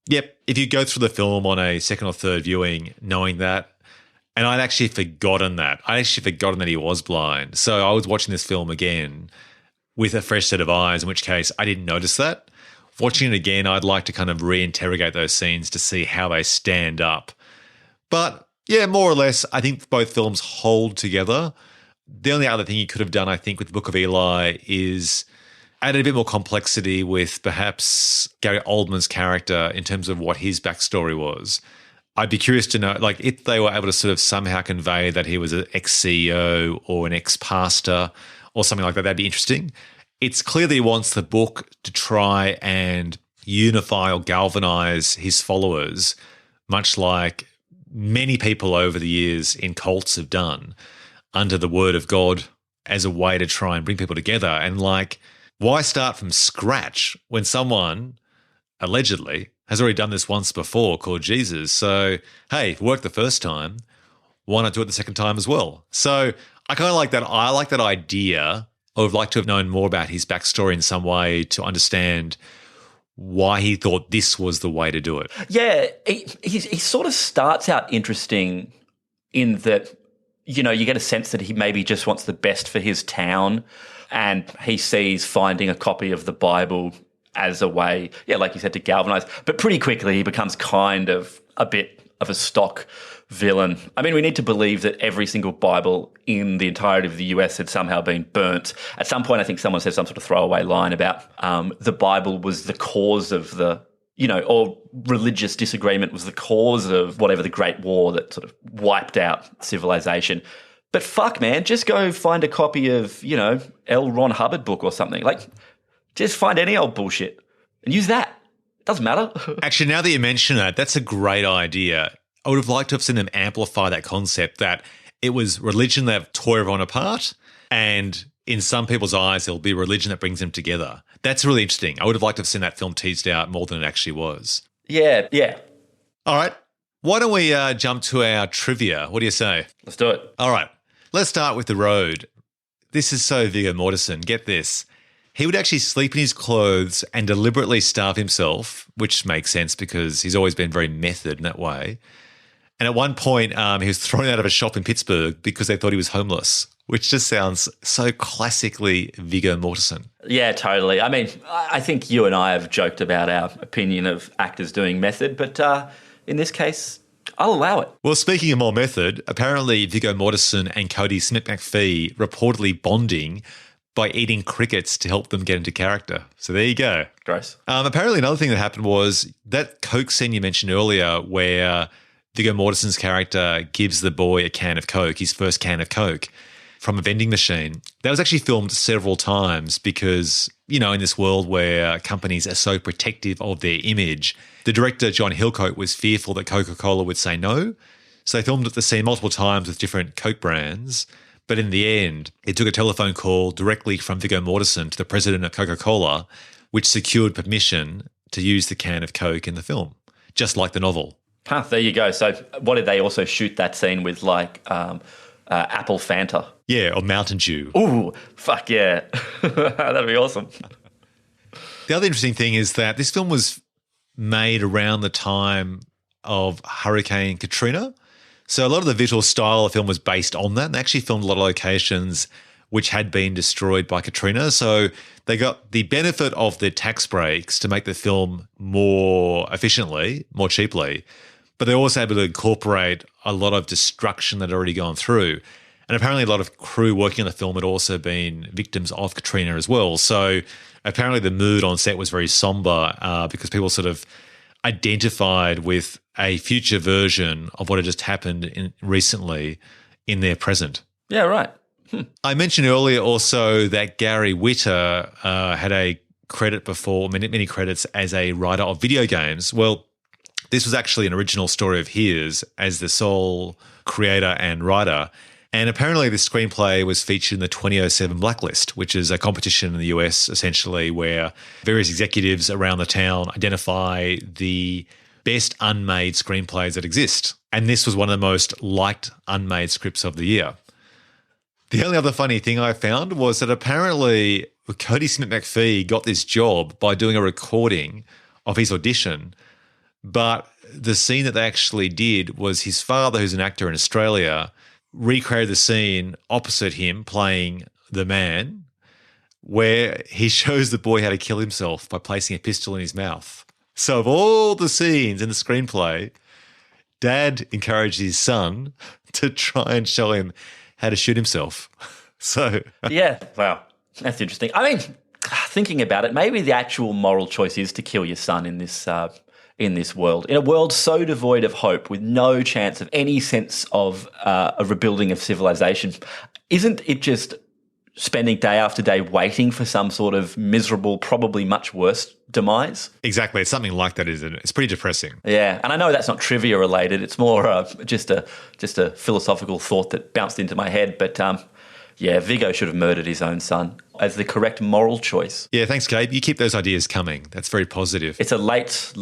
Yep, if you go through the film on a second or third viewing knowing that, and I'd actually forgotten that. I'd actually forgotten that he was blind. So I was watching this film again with a fresh set of eyes, in which case I didn't notice that. Watching it again, I'd like to kind of reinterrogate those scenes to see how they stand up. But yeah, more or less, I think both films hold together. The only other thing you could have done, I think, with the Book of Eli is added a bit more complexity with perhaps Gary Oldman's character in terms of what his backstory was. I'd be curious to know, like, if they were able to sort of somehow convey that he was an ex-CEO or an ex-pastor or something like that, that'd be interesting. It's clear that he wants the book to try and unify or galvanize his followers, much like many people over the years in cults have done, under the word of God as a way to try and bring people together. And like, why start from scratch when someone allegedly has already done this once before, called Jesus? So, hey, if it worked the first time, why not do it the second time as well? So I kind of like that. I like that idea. I would like to have known more about his backstory in some way to understand why he thought this was the way to do it. Yeah, he sort of starts out interesting in that, you get a sense that he maybe just wants the best for his town, and he sees finding a copy of the Bible as a way, like you said, to galvanize. But pretty quickly he becomes kind of a bit of a stock villain. I mean, we need to believe that every single Bible in the entirety of the US had somehow been burnt. At some point, I think someone said some sort of throwaway line about the Bible was the cause of the, or religious disagreement was the cause of whatever, the Great War that sort of wiped out civilization. But fuck, man, just go find a copy of, L. Ron Hubbard book or something. Like, just find any old bullshit and use that. It doesn't matter. Actually, now that you mention that, that's a great idea. I would have liked to have seen them amplify that concept that it was religion that tore everyone apart, and in some people's eyes, there'll be religion that brings them together. That's really interesting. I would have liked to have seen that film teased out more than it actually was. Yeah. All right. Why don't we jump to our trivia? What do you say? Let's do it. All right. Let's start with The Road. This is so Viggo Mortensen. Get this. He would actually sleep in his clothes and deliberately starve himself, which makes sense because he's always been very method in that way. And at one point, he was thrown out of a shop in Pittsburgh because they thought he was homeless, which just sounds so classically Viggo Mortensen. Yeah, totally. I mean, I think you and I have joked about our opinion of actors doing method, but in this case, I'll allow it. Well, speaking of more method, apparently Viggo Mortensen and Cody Smith-McPhee reportedly bonding by eating crickets to help them get into character. So there you go. Gross. Apparently another thing that happened was that Coke scene you mentioned earlier where Viggo Mortensen's character gives the boy a can of Coke, his first can of Coke, from a vending machine. That was actually filmed several times because, in this world where companies are so protective of their image, the director, John Hillcoat, was fearful that Coca-Cola would say no. So they filmed the scene multiple times with different Coke brands. But in the end, it took a telephone call directly from Viggo Mortensen to the president of Coca-Cola, which secured permission to use the can of Coke in the film, just like the novel. There you go. So what did they also shoot that scene with, like apple Fanta? Yeah, or Mountain Dew. Ooh, fuck yeah. That'd be awesome. The other interesting thing is that this film was made around the time of Hurricane Katrina. So a lot of the visual style of the film was based on that. And they actually filmed a lot of locations which had been destroyed by Katrina. So they got the benefit of the tax breaks to make the film more efficiently, more cheaply. But they're also able to incorporate a lot of destruction that had already gone through. And apparently a lot of crew working on the film had also been victims of Katrina as well. So apparently the mood on set was very somber because people sort of identified with a future version of what had just happened recently in their present. Yeah, right. I mentioned earlier also that Gary Whitta had a credit before, many credits as a writer of video games. Well, this was actually an original story of his as the sole creator and writer. And apparently the screenplay was featured in the 2007 Blacklist, which is a competition in the US essentially where various executives around the town identify the best unmade screenplays that exist. And this was one of the most liked unmade scripts of the year. The only other funny thing I found was that apparently Cody Smith McPhee got this job by doing a recording of his audition, but the scene that they actually did was his father, who's an actor in Australia, recreated the scene opposite him playing the man where he shows the boy how to kill himself by placing a pistol in his mouth. So of all the scenes in the screenplay, Dad encouraged his son to try and show him how to shoot himself. So yeah, wow, that's interesting. I mean, thinking about it, maybe the actual moral choice is to kill your son in this world, in a world so devoid of hope, with no chance of any sense of a rebuilding of civilization. Isn't it just spending day after day waiting for some sort of miserable, probably much worse demise? Exactly. It's something like that, isn't it? It's pretty depressing. Yeah, and I know that's not trivia related. It's more just a philosophical thought that bounced into my head. But yeah, Viggo should have murdered his own son as the correct moral choice. Yeah, thanks, Gabe. You keep those ideas coming. That's very positive. It's a late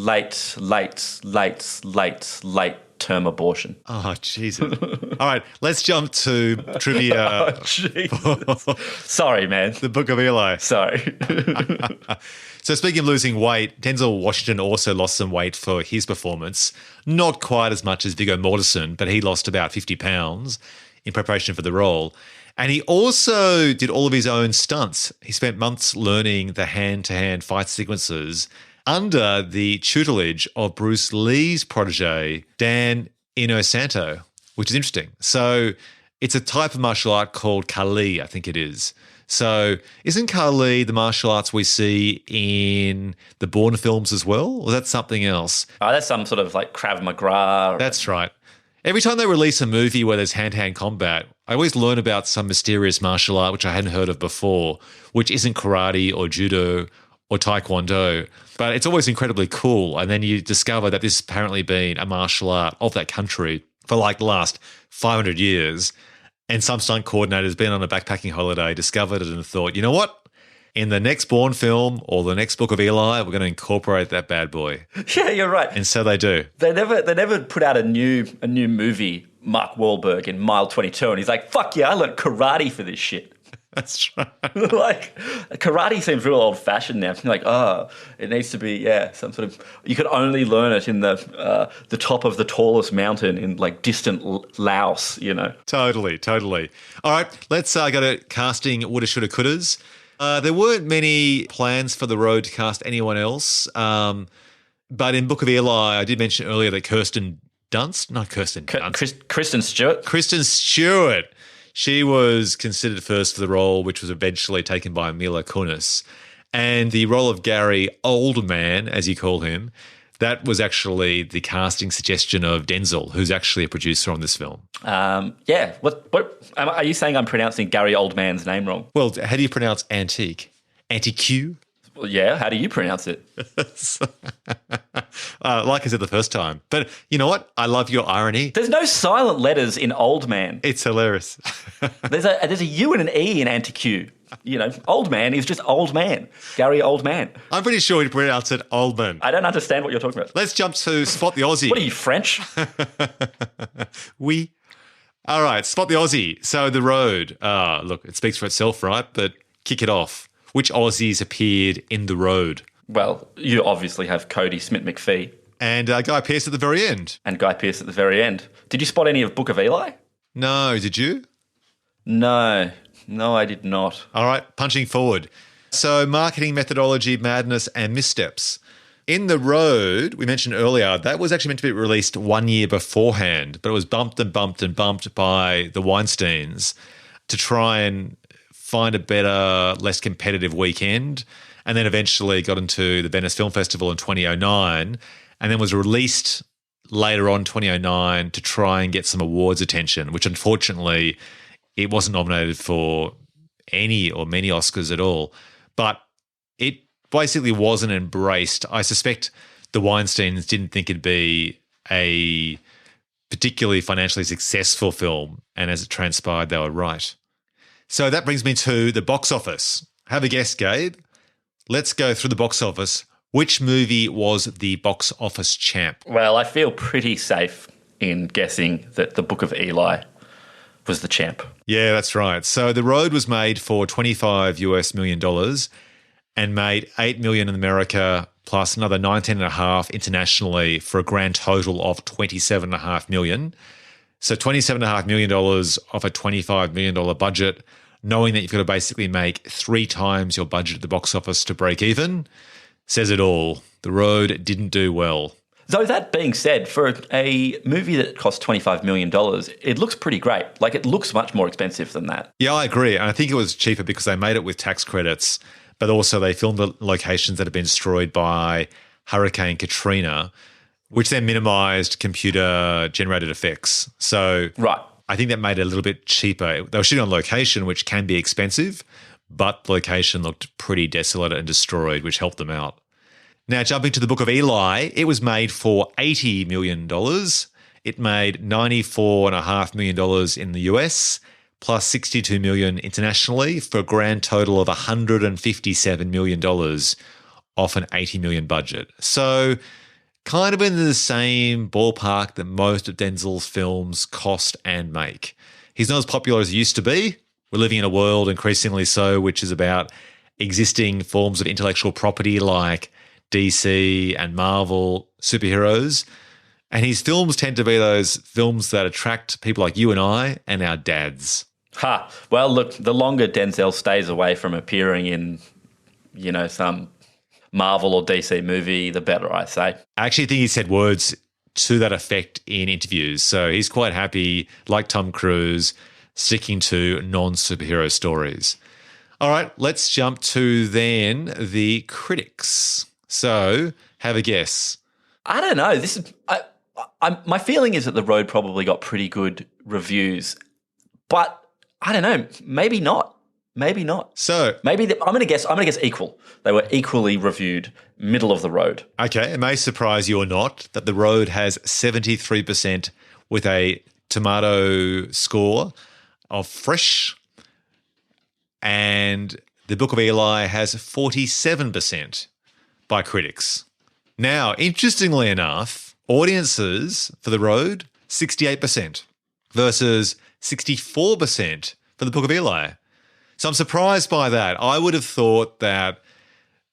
term abortion. Oh, Jesus. All right, let's jump to trivia. Oh, Jesus. Sorry, man. The Book of Eli. Sorry. So speaking of losing weight, Denzel Washington also lost some weight for his performance. Not quite as much as Viggo Mortensen, but he lost about 50 pounds in preparation for the role. And he also did all of his own stunts. He spent months learning the hand-to-hand fight sequences under the tutelage of Bruce Lee's protege, Dan Inosanto, which is interesting. So it's a type of martial art called Kali, I think it is. So isn't Kali the martial arts we see in the Bourne films as well? Or is that something else? Oh, that's some sort of like Krav Maga. That's right. Every time they release a movie where there's hand-to-hand combat, I always learn about some mysterious martial art which I hadn't heard of before, which isn't karate or judo or taekwondo, but it's always incredibly cool. And then you discover that this has apparently been a martial art of that country for like the last 500 years. And some stunt coordinator's been on a backpacking holiday, discovered it and thought, you know what? In the next Bourne film or the next Book of Eli, we're going to incorporate that bad boy. Yeah, you're right. And so they do. They never put out a new movie, Mark Wahlberg, in Mile 22, and he's like, fuck yeah, I learned karate for this shit. That's right. Like, karate seems real old-fashioned now. Like, oh, it needs to be, some sort of... You could only learn it in the top of the tallest mountain in, like, distant Laos, you know? Totally. All right, let's go to casting woulda, shoulda, couldas. There weren't many plans for the road to cast anyone else, but in Book of Eli, I did mention earlier that Kristen Stewart. She was considered first for the role, which was eventually taken by Mila Kunis. And the role of Gary Oldman, as you call him, that was actually the casting suggestion of Denzel, who's actually a producer on this film. Yeah. What are you saying? I'm pronouncing Gary Oldman's name wrong? Well, how do you pronounce antique? Antique? Well, yeah. How do you pronounce it? Like I said the first time. But you know what? I love your irony. There's no silent letters in Old Man. It's hilarious. There's a U and an E in anti-Q. You know, Old Man is just Old Man. Gary Old Man. I'm pretty sure he'd pronounce it Oldman. I don't understand what you're talking about. Let's jump to Spot the Aussie. What are you, French? Oui. All right, Spot the Aussie. So The Road. Look, it speaks for itself, right? But kick it off. Which Aussies appeared in The Road? Well, you obviously have Cody Smith-McPhee. And Guy Pearce at the very end. And Guy Pearce at the very end. Did you spot any of Book of Eli? No, did you? No, I did not. All right, punching forward. So marketing methodology, madness, and missteps. In The Road, we mentioned earlier, that was actually meant to be released 1 year beforehand, but it was bumped and bumped and bumped by the Weinsteins to try and find a better, less competitive weekend, and then eventually got into the Venice Film Festival in 2009, and then was released later on 2009 to try and get some awards attention, which unfortunately it wasn't nominated for any or many Oscars at all. But it basically wasn't embraced. I suspect the Weinsteins didn't think it'd be a particularly financially successful film, and as it transpired, they were right. So that brings me to the box office. Have a guess, Gabe. Let's go through the box office. Which movie was the box office champ? Well, I feel pretty safe in guessing that The Book of Eli was the champ. Yeah, that's right. So The Road was made for $25 million and made $8 million in America plus another 19.5 internationally for a grand total of $27.5 million. So $27.5 million off a $25 million budget, knowing that you've got to basically make 3 times your budget at the box office to break even, says it all. The Road didn't do well. Though that being said, for a movie that cost $25 million, it looks pretty great. Like, it looks much more expensive than that. Yeah, I agree. And I think it was cheaper because they made it with tax credits, but also they filmed the locations that had been destroyed by Hurricane Katrina, which then minimized computer-generated effects. So right. I think that made it a little bit cheaper. They were shooting on location, which can be expensive, but the location looked pretty desolate and destroyed, which helped them out. Now, jumping to The Book of Eli, it was made for $80 million. It made $94.5 million in the US, plus $62 million internationally, for a grand total of $157 million off an $80 million budget. So kind of in the same ballpark that most of Denzel's films cost and make. He's not as popular as he used to be. We're living in a world increasingly so, which is about existing forms of intellectual property like DC and Marvel superheroes. And his films tend to be those films that attract people like you and I and our dads. Ha. Well, look, the longer Denzel stays away from appearing in, some Marvel or DC movie, the better, I say. I actually think he said words to that effect in interviews. So he's quite happy, like Tom Cruise, sticking to non-superhero stories. All right, let's jump to then the critics. So have a guess. I don't know. This is my feeling is that The Road probably got pretty good reviews, but I don't know. Maybe not. Maybe not. So maybe I'm going to guess equal. They were equally reviewed, middle of the road. Okay, it may surprise you or not that The Road has 73% with a tomato score of fresh, and The Book of Eli has 47% by critics. Now, interestingly enough, audiences for The Road, 68% versus 64% for The Book of Eli. So I'm surprised by that. I would have thought that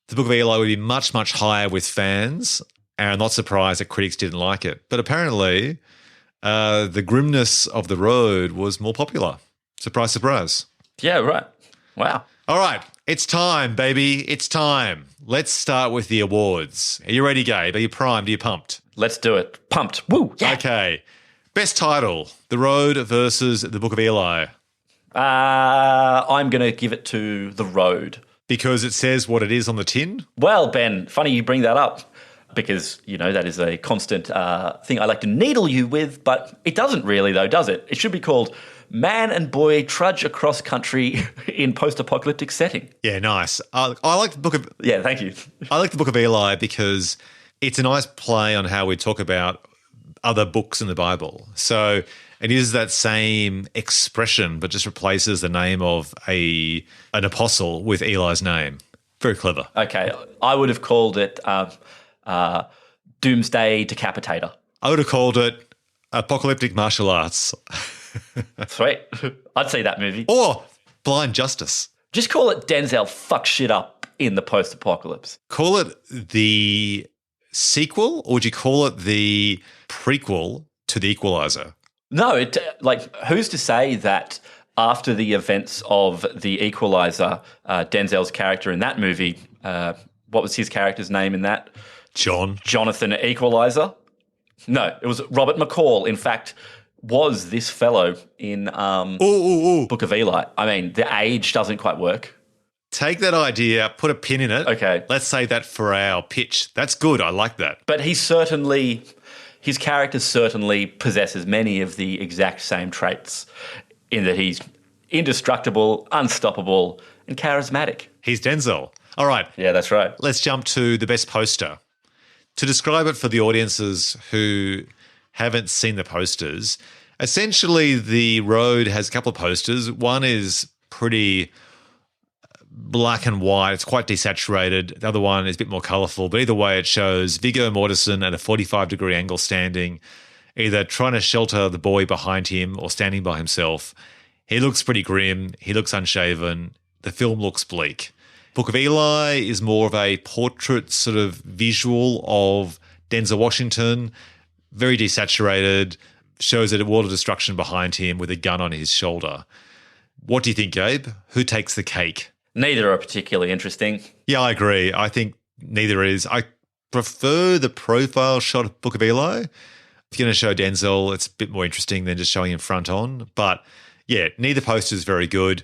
The Book of Eli would be much, much higher with fans, and I'm not surprised that critics didn't like it. But apparently, the grimness of The Road was more popular. Surprise, surprise. Yeah, right. Wow. All right. It's time, baby. It's time. Let's start with the awards. Are you ready, Gabe? Are you primed? Are you pumped? Let's do it. Pumped. Woo. Yeah. Okay. Best title, The Road versus The Book of Eli. I'm going to give it to The Road. Because it says what it is on the tin? Well, Ben, funny you bring that up because, that is a constant thing I like to needle you with, but it doesn't really, though, does it? It should be called Man and Boy Trudge Across Country in Post-Apocalyptic Setting. Yeah, nice. I like the book of... Yeah, thank you. I like the Book of Eli because it's a nice play on how we talk about other books in the Bible. So it is that same expression, but just replaces the name of an apostle with Eli's name. Very clever. Okay, I would have called it Doomsday Decapitator. I would have called it Apocalyptic Martial Arts. Sweet. I'd see that movie. Or Blind Justice. Just call it Denzel fuck shit up in the post-apocalypse. Call it the sequel, or would you call it the prequel to The Equalizer? No, who's to say that after the events of The Equalizer, Denzel's character in that movie, what was his character's name in that? Jonathan Equalizer? No, it was Robert McCall. In fact, was this fellow in Book of Eli. I mean, the age doesn't quite work. Take that idea, put a pin in it. Okay. Let's say that for our pitch. That's good. I like that. But his character certainly possesses many of the exact same traits in that he's indestructible, unstoppable, and charismatic. He's Denzel. All right. Yeah, that's right. Let's jump to the best poster. To describe it for the audiences who haven't seen the posters, essentially The Road has a couple of posters. One is pretty black and white. It's quite desaturated. The other one is a bit more colourful. But either way, it shows Viggo Mortensen at a 45-degree angle standing, either trying to shelter the boy behind him or standing by himself. He looks pretty grim. He looks unshaven. The film looks bleak. Book of Eli is more of a portrait sort of visual of Denzel Washington, very desaturated, shows a world of destruction behind him with a gun on his shoulder. What do you think, Gabe? Who takes the cake? Neither are particularly interesting. Yeah, I agree. I think neither is. I prefer the profile shot of Book of Eli. If you're going to show Denzel, it's a bit more interesting than just showing him front on. But yeah, neither poster is very good.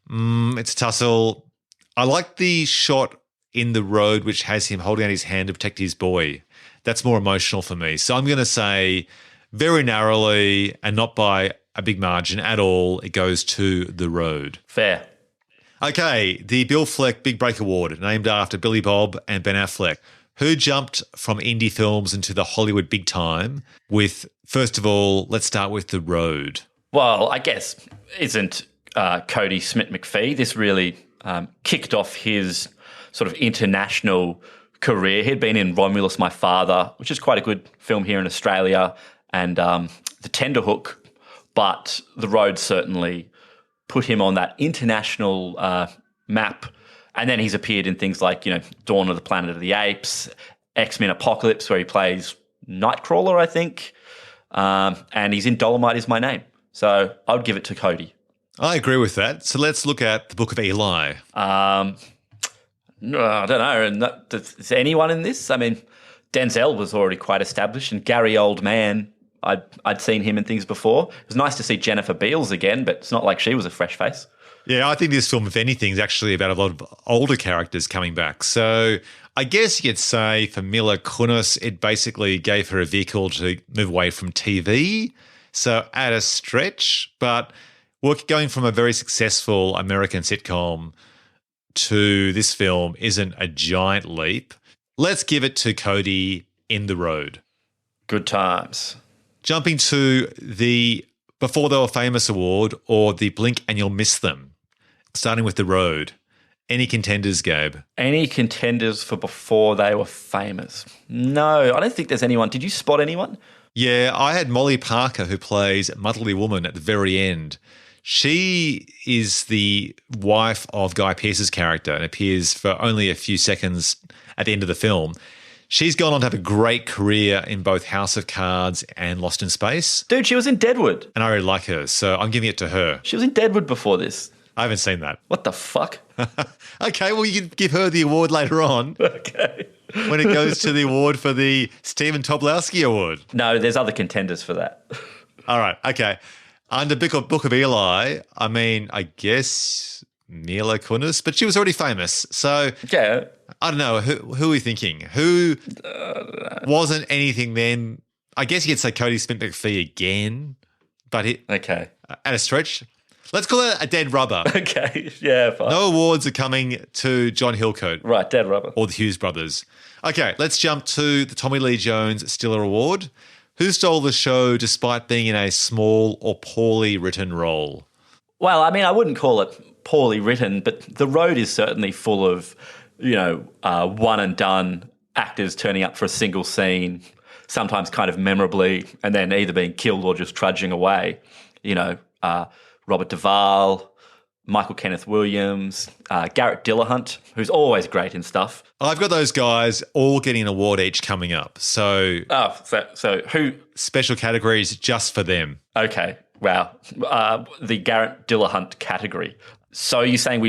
It's a tussle. I like the shot in The Road, which has him holding out his hand to protect his boy. That's more emotional for me. So I'm going to say very narrowly and not by a big margin at all, it goes to The Road. Fair. Okay, the Bill Fleck Big Break Award, named after Billy Bob and Ben Affleck, who jumped from indie films into the Hollywood big time with, first of all, let's start with The Road. Well, I guess isn't Cody Smith-McPhee. This really kicked off his sort of international career. He'd been in Romulus, My Father, which is quite a good film here in Australia, and The Tenderhook, but The Road certainly put him on that international map. And then he's appeared in things like, Dawn of the Planet of the Apes, X-Men Apocalypse, where he plays Nightcrawler, I think, and he's in Dolomite Is My Name. So I would give it to Cody. I agree with that. So let's look at the Book of Eli. No, I don't know. Is there anyone in this? I mean, Denzel was already quite established, and Gary Oldman, I'd seen him in things before. It was nice to see Jennifer Beals again, but it's not like she was a fresh face. Yeah, I think this film, if anything, is actually about a lot of older characters coming back. So I guess you could say for Mila Kunis, it basically gave her a vehicle to move away from TV. So at a stretch, but going from a very successful American sitcom to this film isn't a giant leap. Let's give it to Cody in The Road. Good times. Jumping to the Before They Were Famous award or the Blink and You'll Miss Them. Starting with The Road. Any contenders, Gabe? Any contenders for Before They Were Famous? No, I don't think there's anyone. Did you spot anyone? Yeah, I had Molly Parker, who plays Motherly Woman at the very end. She is the wife of Guy Pearce's character and appears for only a few seconds at the end of the film. She's gone on to have a great career in both House of Cards and Lost in Space. Dude, she was in Deadwood. And I really like her, so I'm giving it to her. She was in Deadwood before this. I haven't seen that. What the fuck? Okay, well, you can give her the award later on. Okay. When it goes to the award for the Stephen Tobolowsky Award. No, there's other contenders for that. All right, okay. Under Book of Eli, I mean, I guess Mila Kunis, but she was already famous. So Yeah. I don't know. Who are we thinking? Who wasn't anything then? I guess you could say Cody Smith McPhee again, but Okay. at a stretch. Let's call it a dead rubber. Okay. Yeah, fine. No awards are coming to John Hillcoat. Right, dead rubber. Or the Hughes brothers. Okay, let's jump to the Tommy Lee Jones Stiller Award. Who stole the show despite being in a small or poorly written role? Well, I mean, I wouldn't call it poorly written, but The Road is certainly full of, one and done actors turning up for a single scene, sometimes kind of memorably, and then either being killed or just trudging away. Robert Duvall, Michael Kenneth Williams, Garrett Dillahunt, who's always great in stuff. I've got those guys all getting an award each coming up. So, so who? Special categories just for them. Okay, wow. The Garrett Dillahunt category. So you're saying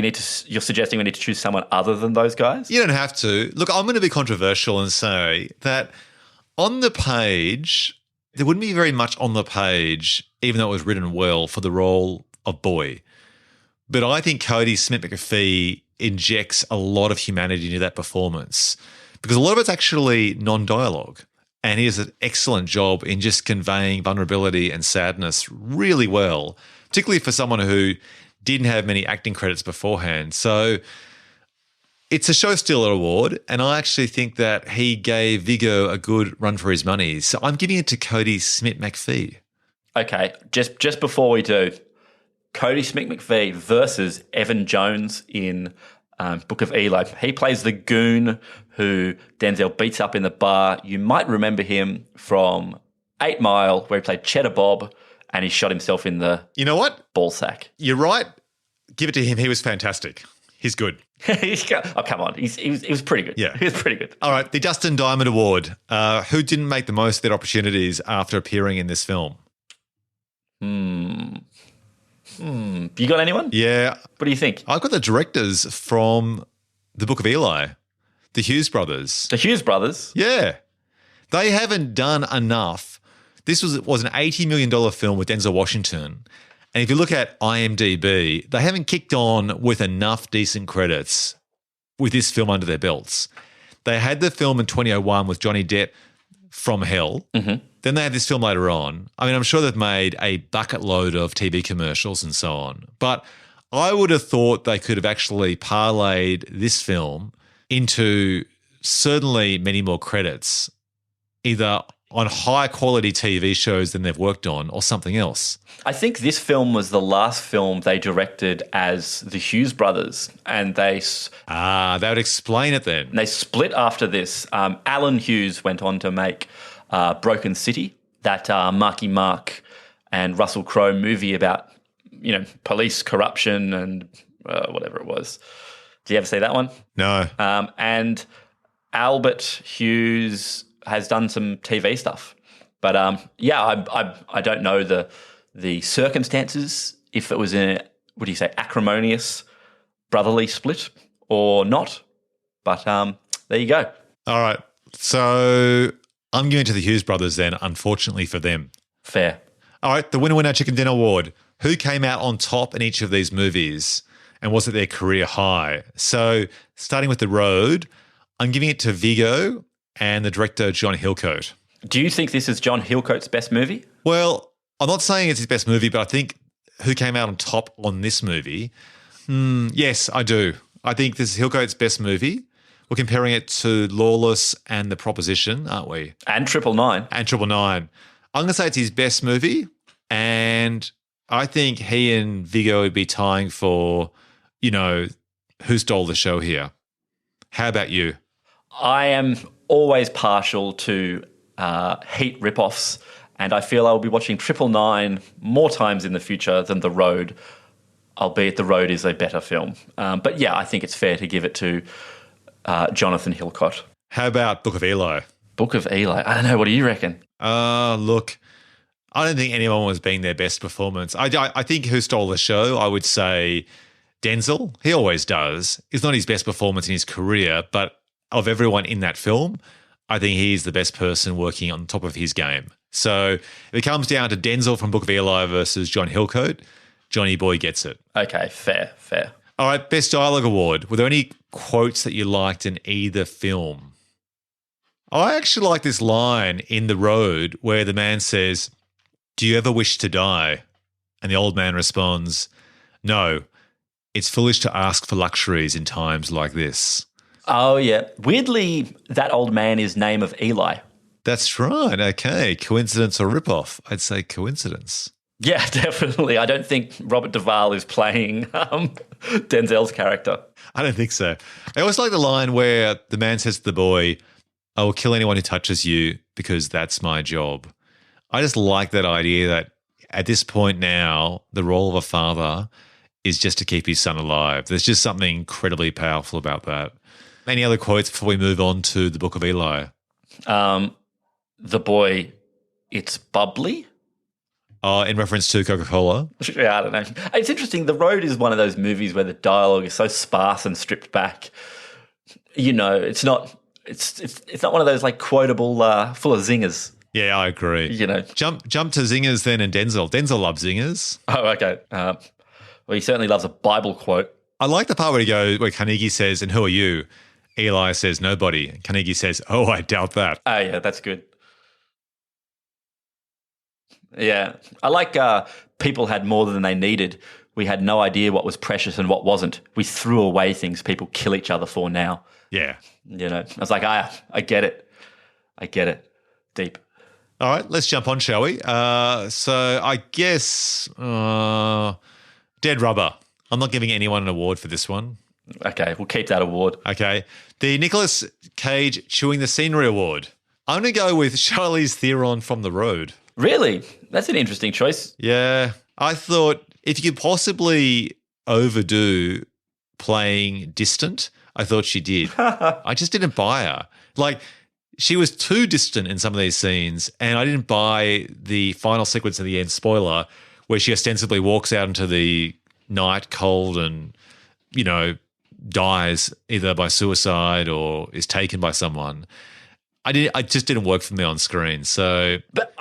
you're suggesting we need to choose someone other than those guys? You don't have to. Look, I'm going to be controversial and say that on the page, there wouldn't be very much on the page, even though it was written well, for the role of Boy. But I think Cody Smith McPhee injects a lot of humanity into that performance because a lot of it's actually non-dialogue. And he does an excellent job in just conveying vulnerability and sadness really well, particularly for someone who didn't have many acting credits beforehand. So it's a Show Stealer Award, and I actually think that he gave Viggo a good run for his money. So I'm giving it to Cody Smith McPhee. Okay, just before we do, Cody Smith McPhee versus Evan Jones in Book of Eli. He plays the goon who Denzel beats up in the bar. You might remember him from 8 Mile, where he played Cheddar Bob, and he shot himself in the ball sack. You're right. Give it to him. He was fantastic. He's good. Oh, come on. He was pretty good. Yeah. He was pretty good. All right, the Dustin Diamond Award. Who didn't make the most of their opportunities after appearing in this film? You got anyone? Yeah. What do you think? I've got the directors from the Book of Eli, the Hughes brothers. The Hughes brothers? Yeah. They haven't done enough. This was an $80 million film with Denzel Washington. And if you look at IMDb, they haven't kicked on with enough decent credits with this film under their belts. They had the film in 2001 with Johnny Depp, From Hell. Mm-hmm. Then they had this film later on. I mean, I'm sure they've made a bucket load of TV commercials and so on. But I would have thought they could have actually parlayed this film into certainly many more credits, either on high quality TV shows than they've worked on or something else. I think this film was the last film they directed as the Hughes brothers, and that would explain it then. They split after this. Alan Hughes went on to make Broken City, that Marky Mark and Russell Crowe movie about police corruption and whatever it was. Did you ever see that one? No. And Albert Hughes has done some TV stuff. But I don't know the circumstances, if it was acrimonious brotherly split or not. But there you go. All right. So I'm giving it to the Hughes brothers then, unfortunately for them. Fair. All right. The Winner Chicken Dinner Award. Who came out on top in each of these movies and was it their career high? So starting with The Road, I'm giving it to Viggo and the director John Hillcoat. Do you think this is John Hillcoat's best movie? Well, I'm not saying it's his best movie, but I think who came out on top on this movie, yes, I do. I think this is Hillcoat's best movie. We're comparing it to Lawless and The Proposition, aren't we? And 999. And 999. I'm going to say it's his best movie, and I think he and Viggo would be tying for, who stole the show here. How about you? I am always partial to Heat ripoffs, and I feel I will be watching 999 more times in the future than The Road, albeit The Road is a better film. But yeah, I think it's fair to give it to Jonathan Hillcoat. How about Book of Eli? Book of Eli. I don't know. What do you reckon? Look, I don't think anyone was being their best performance. I think who stole the show, I would say Denzel. He always does. It's not his best performance in his career, but of everyone in that film, I think he's the best person working on top of his game. So if it comes down to Denzel from Book of Eli versus John Hillcoat, Johnny Boy gets it. Okay, fair. All right, Best Dialogue Award. Were there any quotes that you liked in either film? I actually like this line in The Road where the man says, "Do you ever wish to die?" And the old man responds, "No, it's foolish to ask for luxuries in times like this." Oh, yeah. Weirdly, that old man is name of Eli. That's right. Okay. Coincidence or ripoff? I'd say coincidence. Yeah, definitely. I don't think Robert Duvall is playing Denzel's character. I don't think so. I always like the line where the man says to the boy, "I will kill anyone who touches you because that's my job." I just like that idea that at this point now, the role of a father is just to keep his son alive. There's just something incredibly powerful about that. Any other quotes before we move on to the Book of Eli? The boy, it's bubbly. In reference to Coca-Cola? Yeah, I don't know. It's interesting. The Road is one of those movies where the dialogue is so sparse and stripped back. You know, it's not one of those like quotable, full of zingers. Yeah, I agree. You know, jump to zingers then and Denzel. Denzel loves zingers. Oh, okay. Well, he certainly loves a Bible quote. I like the part where Carnegie says, "And who are you?" Eli says, "Nobody." And Carnegie says, "Oh, I doubt that." Oh, yeah, that's good. Yeah. I like people had more than they needed. We had no idea what was precious and what wasn't. We threw away things people kill each other for now. Yeah. You know, I was like, I get it. I get it. Deep. All right, let's jump on, shall we? So I guess Dead Rubber. I'm not giving anyone an award for this one. Okay, we'll keep that award. Okay. The Nicolas Cage Chewing the Scenery Award. I'm going to go with Charlize Theron from The Road. Really? That's an interesting choice. Yeah. I thought if you could possibly overdo playing distant, I thought she did. I just didn't buy her. Like, she was too distant in some of these scenes, and I didn't buy the final sequence at the end, spoiler, where she ostensibly walks out into the night cold and, you know, dies either by suicide or is taken by someone. I just didn't work for me on screen. So, but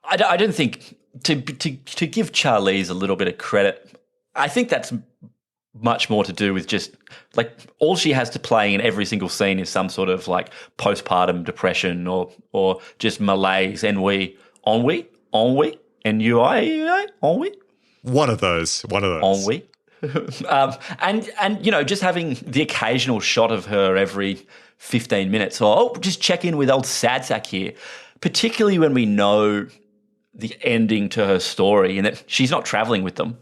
I don't think to give Charlize a little bit of credit, I think that's much more to do with just like all she has to play in every single scene is some sort of like postpartum depression or just malaise. Ennui. One of those. Ennui. And you know, just having the occasional shot of her every 15 minutes or just check in with old Sadsack here, particularly when we know the ending to her story and that she's not traveling with them.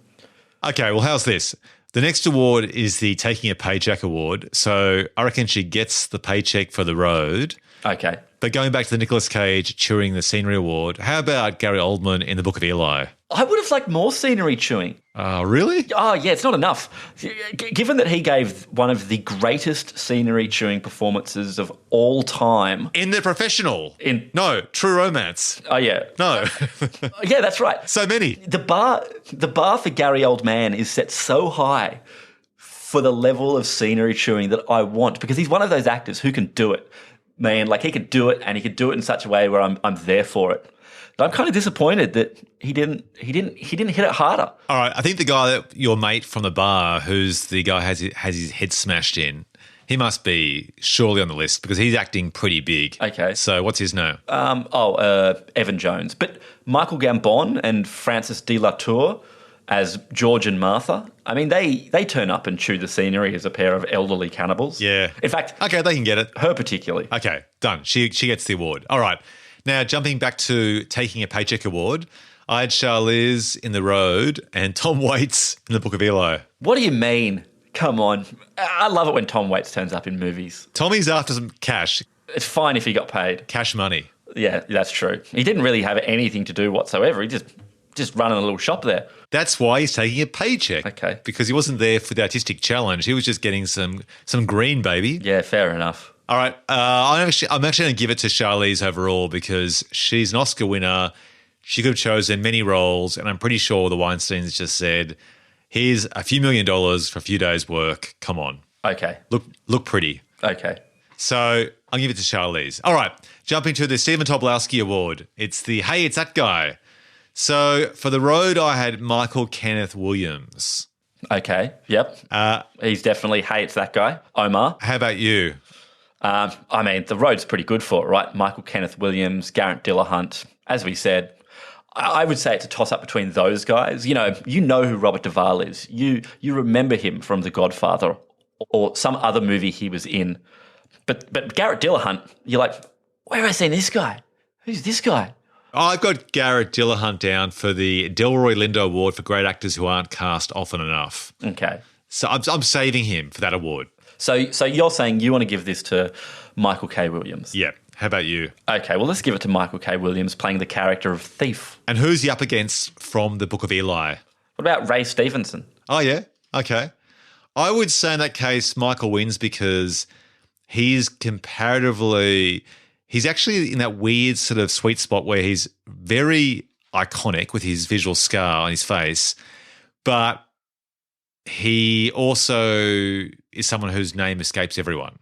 Okay, well, how's this? The next award is the Taking a Paycheck Award. So I reckon she gets the paycheck for The Road. Okay. But going back to the Nicolas Cage Chewing the Scenery Award, how about Gary Oldman in The Book of Eli? I would have liked more scenery chewing. Really? Oh, yeah, it's not enough. Given that he gave one of the greatest scenery chewing performances of all time. In The Professional. No, True Romance. Oh, yeah. No. Yeah, that's right. So many. The bar for Gary Oldman is set so high for the level of scenery chewing that I want, because he's one of those actors who can do it. Man, like he could do it, and he could do it in such a way where I'm there for it. But I'm kind of disappointed that he didn't hit it harder. All right, I think the guy that your mate from the bar, who's the guy has his head smashed in, he must be surely on the list because he's acting pretty big. Okay. So what's his name? Evan Jones. But Michael Gambon and Francis de la Tour as George and Martha. I mean, they turn up and chew the scenery as a pair of elderly cannibals. Yeah. In fact, okay, they can get it. Her particularly. Okay, done. She gets the award. All right. Now, jumping back to Taking a Paycheck Award, I had Charlize in The Road and Tom Waits in The Book of Eli. What do you mean? Come on. I love it when Tom Waits turns up in movies. Tommy's after some cash. It's fine if he got paid. Cash money. Yeah, that's true. He didn't really have anything to do whatsoever. He just running a little shop there. That's why he's taking a paycheck. Okay. Because he wasn't there for the artistic challenge. He was just getting some green, baby. Yeah, fair enough. All right. I'm actually going to give it to Charlize overall because she's an Oscar winner. She could have chosen many roles, and I'm pretty sure the Weinsteins just said, here's a few $1 million for a few days' work. Come on. Okay. Look pretty. Okay. So I'm going to give it to Charlize. All right, jumping to the Stephen Tobolowsky Award. It's the Hey, It's That Guy. So for The Road, I had Michael Kenneth Williams. Okay, yep. He's definitely, hey, it's that guy. Omar. How about you? I mean, The Road's pretty good for it, right? Michael Kenneth Williams, Garrett Dillahunt. As we said, I would say it's a toss-up between those guys. You know who Robert Duvall is. You remember him from The Godfather or some other movie he was in. But Garrett Dillahunt, you're like, where have I seen this guy? Who's this guy? I've got Garrett Dillahunt down for the Delroy Lindo Award for great actors who aren't cast often enough. Okay. So I'm saving him for that award. So you're saying you want to give this to Michael K. Williams? Yeah. How about you? Okay, well, let's give it to Michael K. Williams playing the character of Thief. And who's he up against from the Book of Eli? What about Ray Stevenson? Oh, yeah? Okay. I would say in that case, Michael wins because he's actually in that weird sort of sweet spot where he's very iconic with his visual scar on his face, but he also is someone whose name escapes everyone.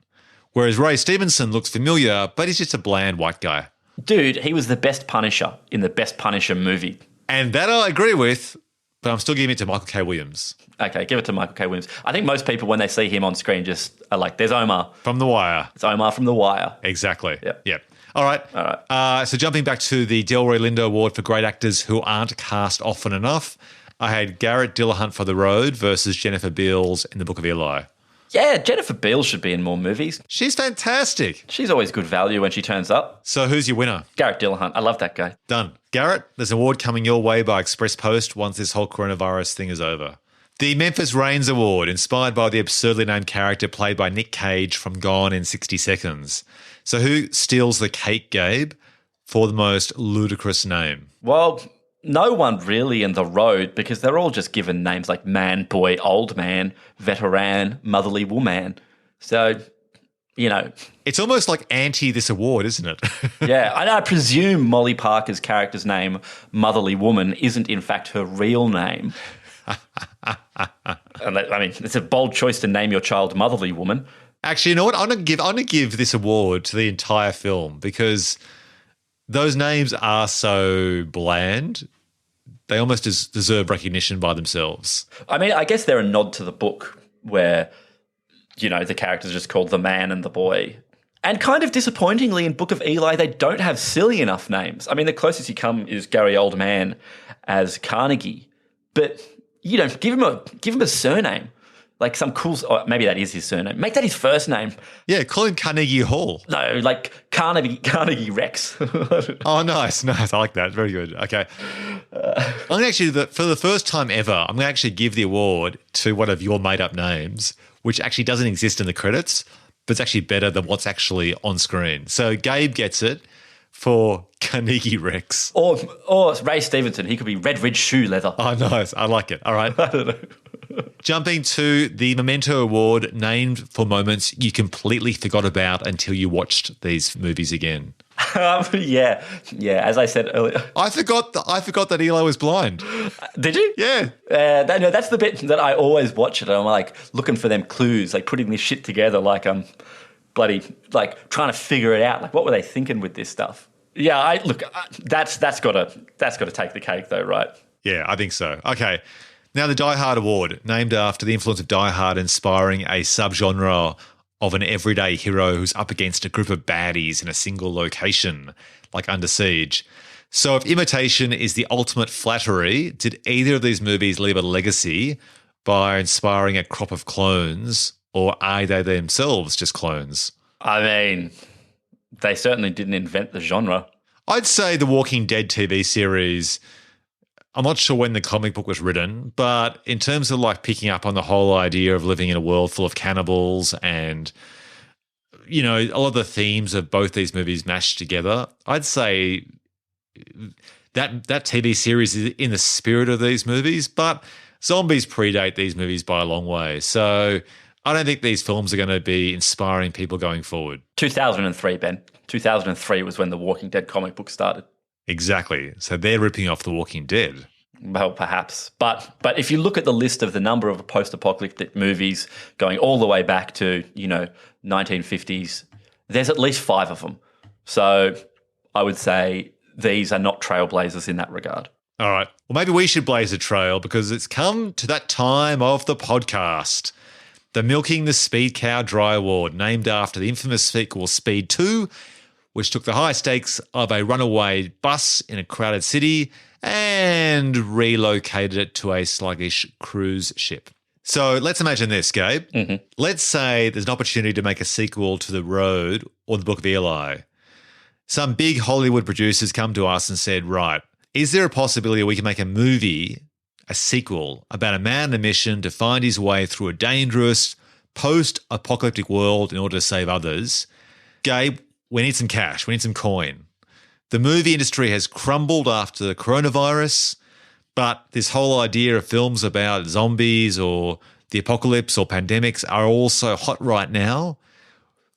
Whereas Ray Stevenson looks familiar, but he's just a bland white guy. Dude, he was the best Punisher in the best Punisher movie. And that I agree with, but I'm still giving it to Michael K. Williams. Okay, give it to Michael K. Williams. I think most people, when they see him on screen, just are like, there's Omar. From The Wire. It's Omar from The Wire. Exactly. Yep. Yep. All right. So jumping back to the Delroy Lindo Award for great actors who aren't cast often enough, I had Garrett Dillahunt for The Road versus Jennifer Beals in The Book of Eli. Yeah, Jennifer Beals should be in more movies. She's fantastic. She's always good value when she turns up. So who's your winner? Garrett Dillahunt. I love that guy. Done. Garrett, there's an award coming your way by Express Post once this whole coronavirus thing is over. The Memphis Reigns Award, inspired by the absurdly named character played by Nick Cage from Gone in 60 Seconds. So who steals the cake, Gabe, for the most ludicrous name? Well, no one really in The Road, because they're all just given names like man, boy, old man, veteran, motherly woman. So, It's almost like anti this award, isn't it? Yeah, and I presume Molly Parker's character's name, Motherly Woman, isn't in fact her real name. And it's a bold choice to name your child Motherly Woman. Actually, you know what? I'm going to give this award to the entire film because those names are so bland. They almost deserve recognition by themselves. I mean, I guess they're a nod to the book where, the characters are just called the man and the boy. And kind of disappointingly in Book of Eli, they don't have silly enough names. I mean, the closest you come is Gary Oldman as Carnegie. But, give him a surname. Like some cool, or maybe that is his surname. Make that his first name. Yeah, call him Carnegie Hall. No, like Carnegie Rex. Oh, nice. I like that. Very good. Okay. I'm going to actually, for the first time ever, I'm going to actually give the award to one of your made-up names, which actually doesn't exist in the credits, but it's actually better than what's actually on screen. So Gabe gets it for Carnegie Rex. Or Ray Stevenson. He could be Red Ridge Shoe Leather. Oh, nice. I like it. All right. I don't know. Jumping to the Memento Award, named for moments you completely forgot about until you watched these movies again. Yeah. As I said earlier, I forgot that Eli was blind. Did you? Yeah. That's the bit that I always watch it. I'm like looking for them clues, like putting this shit together, like I'm bloody like trying to figure it out. Like, what were they thinking with this stuff? Yeah, that's got to take the cake, though, right? Yeah, I think so. Okay. Now, the Die Hard Award, named after the influence of Die Hard, inspiring a subgenre of an everyday hero who's up against a group of baddies in a single location, like Under Siege. So if imitation is the ultimate flattery, did either of these movies leave a legacy by inspiring a crop of clones, or are they themselves just clones? I mean, they certainly didn't invent the genre. I'd say the Walking Dead TV series, I'm not sure when the comic book was written, but in terms of like picking up on the whole idea of living in a world full of cannibals and, a lot of the themes of both these movies mashed together, I'd say that TV series is in the spirit of these movies, but zombies predate these movies by a long way. So I don't think these films are going to be inspiring people going forward. 2003, Ben. 2003 was when the Walking Dead comic book started. Exactly. So they're ripping off The Walking Dead. Well, perhaps. But if you look at the list of the number of post-apocalyptic movies going all the way back to, 1950s There's at least 5 of them. So I would say these are not trailblazers in that regard. All right. Well, maybe we should blaze a trail because it's come to that time of the podcast. The Milking the Speed Cow Dry Award, named after the infamous sequel Speed 2, which took the high stakes of a runaway bus in a crowded city and relocated it to a sluggish cruise ship. So let's imagine this, Gabe. Mm-hmm. Let's say there's an opportunity to make a sequel to The Road or The Book of Eli. Some big Hollywood producers come to us and said, right, is there a possibility we can make a movie, a sequel, about a man on a mission to find his way through a dangerous post-apocalyptic world in order to save others? Gabe, we need some cash. We need some coin. The movie industry has crumbled after the coronavirus, but this whole idea of films about zombies or the apocalypse or pandemics are also hot right now.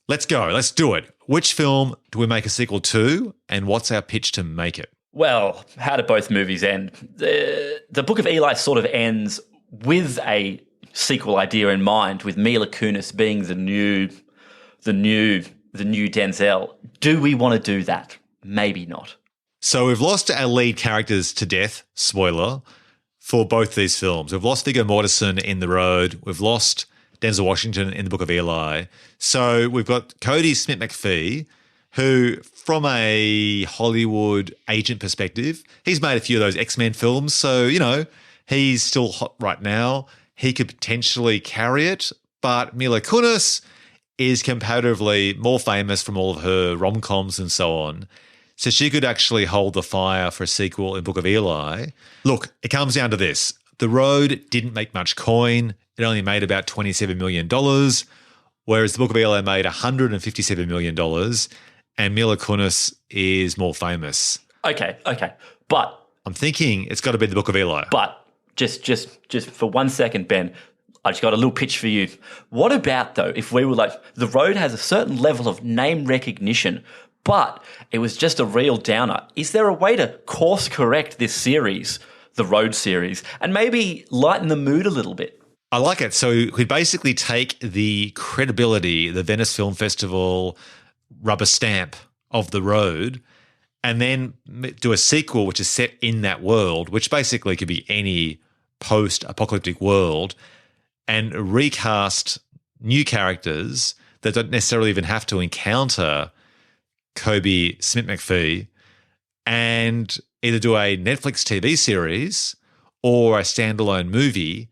Let's go. Let's do it. Which film do we make a sequel to, and what's our pitch to make it? Well, how do both movies end? The Book of Eli sort of ends with a sequel idea in mind, with Mila Kunis being the new Denzel. Do we want to do that? Maybe not. So we've lost our lead characters to death, spoiler, for both these films. We've lost Viggo Mortensen in The Road. We've lost Denzel Washington in The Book of Eli. So we've got Cody Smith-McPhee, who, from a Hollywood agent perspective, he's made a few of those X-Men films. So, he's still hot right now. He could potentially carry it. But Mila Kunis is comparatively more famous from all of her rom-coms and so on. So she could actually hold the fire for a sequel in Book of Eli. Look, it comes down to this. The Road didn't make much coin. It only made about $27 million, whereas The Book of Eli made $157 million, and Mila Kunis is more famous. Okay. But I'm thinking it's got to be The Book of Eli. But just for 1 second, Ben, I just got a little pitch for you. What about, though, if we were like, The Road has a certain level of name recognition, but it was just a real downer. Is there a way to course correct this series, the Road series, and maybe lighten the mood a little bit? I like it. So we'd basically take the credibility, the Venice Film Festival rubber stamp of The Road, and then do a sequel which is set in that world, which basically could be any post-apocalyptic world, and recast new characters that don't necessarily even have to encounter Cody Smith-McPhee, and either do a Netflix TV series or a standalone movie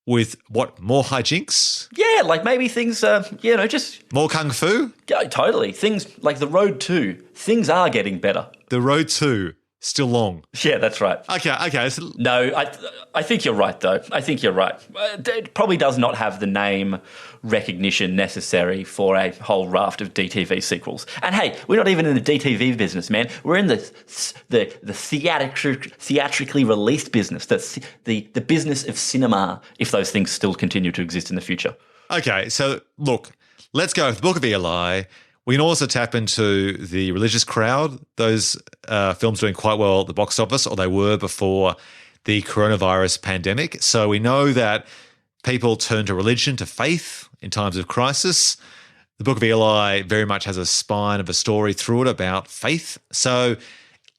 with more hijinks? Yeah, like maybe things, just... More kung fu? Yeah, totally. Things like The Road 2, things are getting better. The Road 2, still long. Yeah, that's right. Okay. No, I think you're right, though. I think you're right. It probably does not have the name recognition necessary for a whole raft of DTV sequels. And hey, we're not even in the DTV business, man. We're in the theatrically released business, the business of cinema, if those things still continue to exist in the future. Okay, so look, let's go with The Book of Eli. We can also tap into the religious crowd. Those films are doing quite well at the box office, or they were before the coronavirus pandemic. So we know that people turn to religion, to faith in times of crisis. The Book of Eli very much has a spine of a story through it about faith. So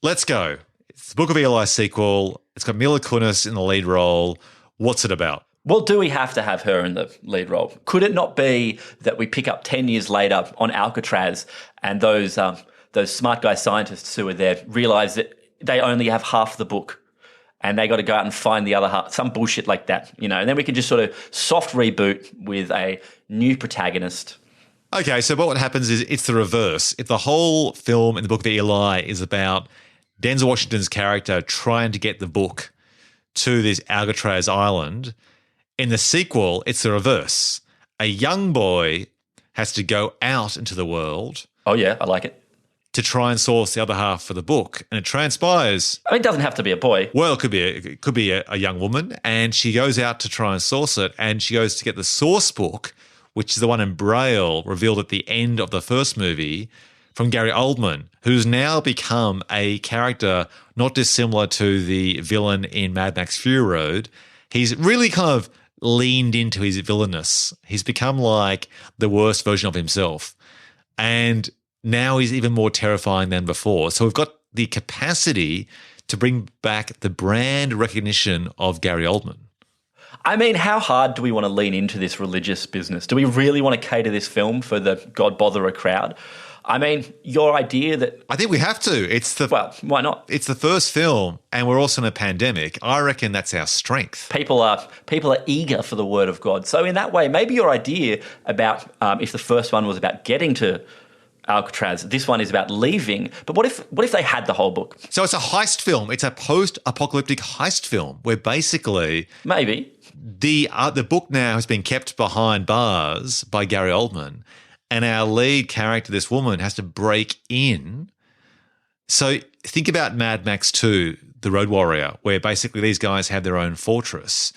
let's go. It's the Book of Eli sequel. It's got Mila Kunis in the lead role. What's it about? Well, do we have to have her in the lead role? Could it not be that we pick up 10 years later on Alcatraz and those smart guy scientists who are there realise that they only have half the book and they got to go out and find the other half, some bullshit like that, and then we can just sort of soft reboot with a new protagonist. Okay, so what happens is it's the reverse. If the whole film in The Book of Eli is about Denzel Washington's character trying to get the book to this Alcatraz island, in the sequel, it's the reverse. A young boy has to go out into the world. Oh, yeah, I like it. To try and source the other half for the book. And it transpires. I mean, it doesn't have to be a boy. Well, it could be a young woman, and she goes out to try and source it, and she goes to get the source book, which is the one in Braille, revealed at the end of the first movie, from Gary Oldman, who's now become a character not dissimilar to the villain in Mad Max Fury Road. He's really kind of leaned into his villainous. He's become like the worst version of himself. And now he's even more terrifying than before. So we've got the capacity to bring back the brand recognition of Gary Oldman. I mean, how hard do we want to lean into this religious business? Do we really want to cater this film for the God botherer crowd? I mean, your idea that... I think we have to. Well, why not? It's the first film, and we're also in a pandemic. I reckon that's our strength. People are eager for the word of God. So in that way, maybe your idea about if the first one was about getting to Alcatraz, this one is about leaving. But what if they had the whole book? So it's a heist film. It's a post-apocalyptic heist film where basically... Maybe. The book now has been kept behind bars by Gary Oldman, and our lead character, this woman, has to break in. So think about Mad Max 2, The Road Warrior, where basically these guys have their own fortress.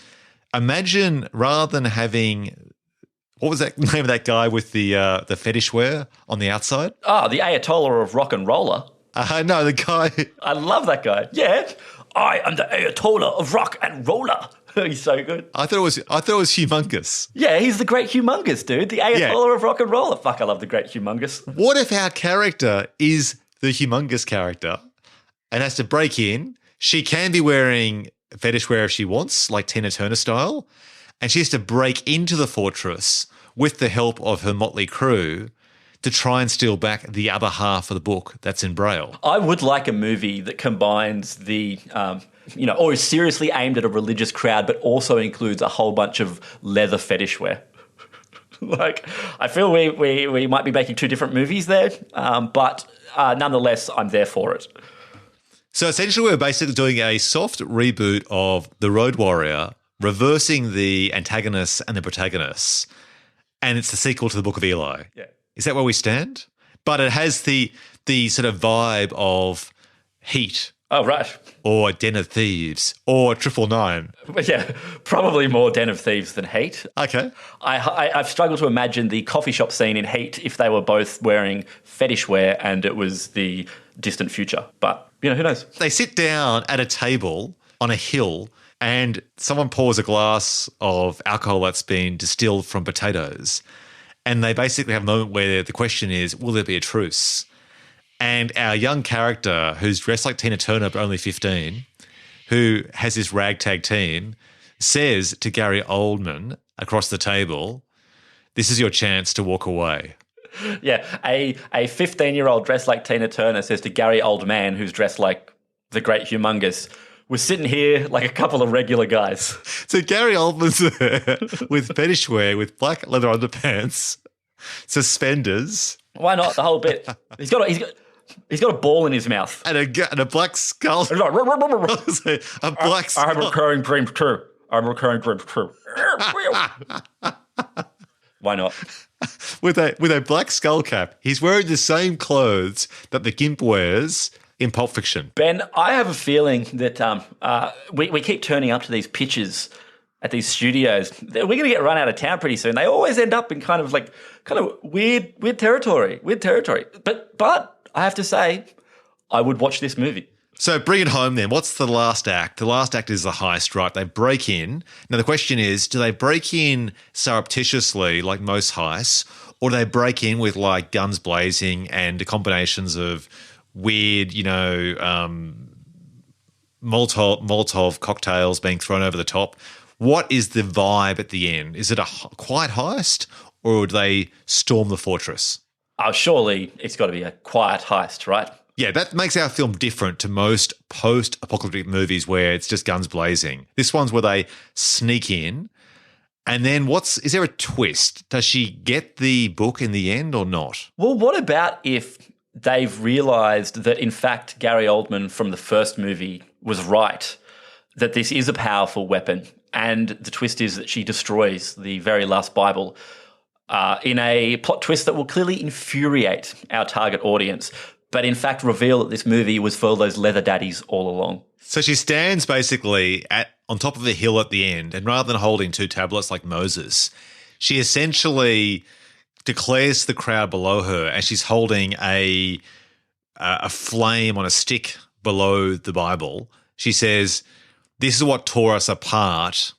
Imagine rather than having, what was that name of that guy with the fetish wear on the outside? Oh, the Ayatollah of rock and roller. No, the guy. I love that guy. Yeah, I am the Ayatollah of rock and roller. He's so good. I thought it was humongous. Yeah, he's the great humongous, dude. The Ayatollah of rock and roller. Fuck, I love the great humongous. What if our character is the humongous character and has to break in? She can be wearing fetish wear if she wants, like Tina Turner style, and she has to break into the fortress with the help of her motley crew to try and steal back the other half of the book that's in Braille. I would like a movie that combines the... or is seriously aimed at a religious crowd, but also includes a whole bunch of leather fetish wear. Like, I feel we might be making two different movies there, but nonetheless, I'm there for it. So essentially, we're basically doing a soft reboot of The Road Warrior, reversing the antagonists and the protagonists, and it's the sequel to the Book of Eli. Yeah. Is that where we stand? But it has the sort of vibe of Heat. Oh, right. Or Den of Thieves, or 999. But yeah, probably more Den of Thieves than Heat. Okay. I've struggled to imagine the coffee shop scene in Heat if they were both wearing fetish wear and it was the distant future. But, who knows? They sit down at a table on a hill and someone pours a glass of alcohol that's been distilled from potatoes. And they basically have a moment where the question is, will there be a truce? And our young character, who's dressed like Tina Turner but only 15, who has this ragtag team, says to Gary Oldman across the table, this is your chance to walk away. Yeah, a 15-year-old dressed like Tina Turner says to Gary Oldman, who's dressed like the great humongous, we're sitting here like a couple of regular guys. So Gary Oldman's there with fetish wear, with black leather underpants, suspenders. Why not? The whole bit. He's got a ball in his mouth. And a black skull. He's like, A black skull. I have recurring dreams too. Why not? With a black skull cap. He's wearing the same clothes that the Gimp wears in Pulp Fiction. Ben, I have a feeling that we keep turning up to these pitches at these studios. We're going to get run out of town pretty soon. They always end up in kind of weird territory. But I have to say, I would watch this movie. So bring it home then. What's the last act? The last act is the heist, right? They break in. Now the question is, do they break in surreptitiously like most heists, or do they break in with like guns blazing and combinations of weird, Molotov cocktails being thrown over the top? What is the vibe at the end? Is it a quiet heist, or do they storm the fortress? Oh, surely it's got to be a quiet heist, right? Yeah, that makes our film different to most post-apocalyptic movies where it's just guns blazing. This one's where they sneak in, and then is there a twist? Does she get the book in the end or not? Well, what about if they've realised that, in fact, Gary Oldman from the first movie was right, that this is a powerful weapon, and the twist is that she destroys the very last Bible in a plot twist that will clearly infuriate our target audience, but in fact reveal that this movie was for those leather daddies all along. So she stands basically on top of a hill at the end, and rather than holding two tablets like Moses, she essentially declares to the crowd below her as she's holding a flame on a stick below the Bible. She says, this is what tore us apart.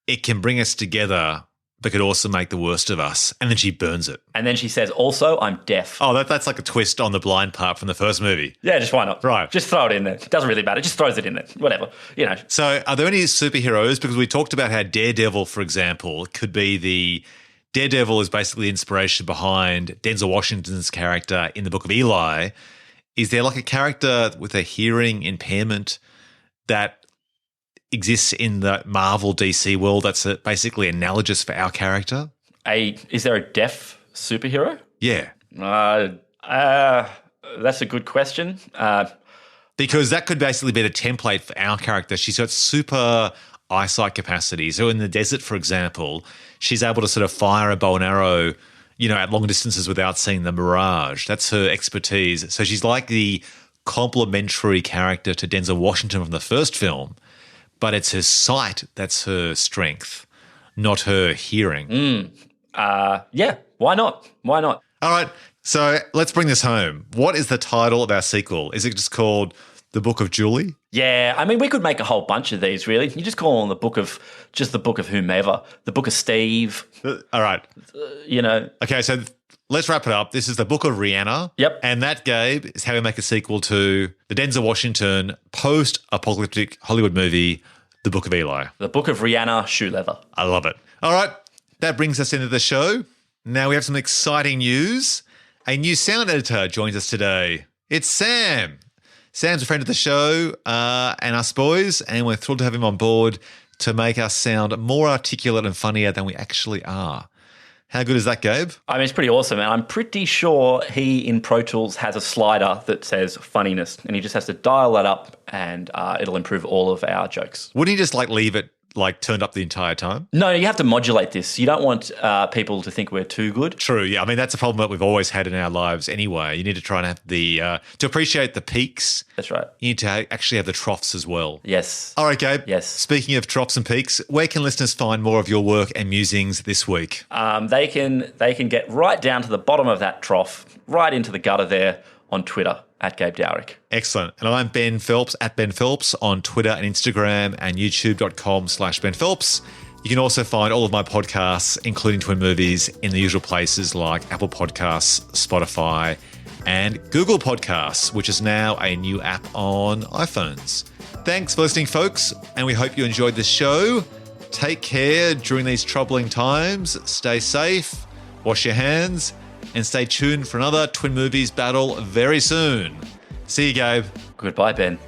It can bring us together but could also make the worst of us. And then she burns it. And then she says, also, I'm deaf. Oh, that's like a twist on the blind part from the first movie. Yeah, just why not? Right. Just throw it in there. It doesn't really matter. Just throws it in there. Whatever. So are there any superheroes? Because we talked about how Daredevil, for example, could be Daredevil is basically the inspiration behind Denzel Washington's character in the Book of Eli. Is there like a character with a hearing impairment that exists in the Marvel DC world that's basically analogous for our character? Is there a deaf superhero? Yeah. That's a good question. Because that could basically be the template for our character. She's got super eyesight capacity. So in the desert, for example, she's able to sort of fire a bow and arrow, at long distances without seeing the mirage. That's her expertise. So she's like the complementary character to Denzel Washington from the first film, but it's her sight that's her strength, not her hearing. Yeah, why not? Why not? All right, so let's bring this home. What is the title of our sequel? Is it just called The Book of Julie? Yeah, I mean, we could make a whole bunch of these, really. You just call them the book of whomever, the book of Steve. All right. Okay, so let's wrap it up. This is the Book of Rihanna. Yep. And that, Gabe, is how we make a sequel to the Denzel Washington post-apocalyptic Hollywood movie, The Book of Eli. The Book of Rihanna, shoe leather. I love it. All right, that brings us into the show. Now we have some exciting news. A new sound editor joins us today. It's Sam. Sam's a friend of the show and us boys, and we're thrilled to have him on board to make us sound more articulate and funnier than we actually are. How good is that, Gabe? I mean, it's pretty awesome, and I'm pretty sure he, in Pro Tools, has a slider that says funniness, and he just has to dial that up, and it'll improve all of our jokes. Wouldn't he just leave it turned up the entire time? No, you have to modulate this. You don't want people to think we're too good. True, yeah. I mean, that's a problem that we've always had in our lives anyway. You need to try and have to appreciate the peaks. That's right. You need to actually have the troughs as well. Yes. All right, Gabe. Yes. Speaking of troughs and peaks, where can listeners find more of your work and musings this week? They can get right down to the bottom of that trough, right into the gutter there on Twitter at Gabe Dowrick. Excellent. And I'm Ben Phelps at Ben Phelps on Twitter and Instagram and youtube.com/Ben Phelps. You can also find all of my podcasts, including Twin Movies, in the usual places like Apple Podcasts, Spotify, and Google Podcasts, which is now a new app on iPhones. Thanks for listening, folks, and we hope you enjoyed the show. Take care during these troubling times. Stay safe, wash your hands, and stay tuned for another Twin Movies battle very soon. See you, Gabe. Goodbye, Ben.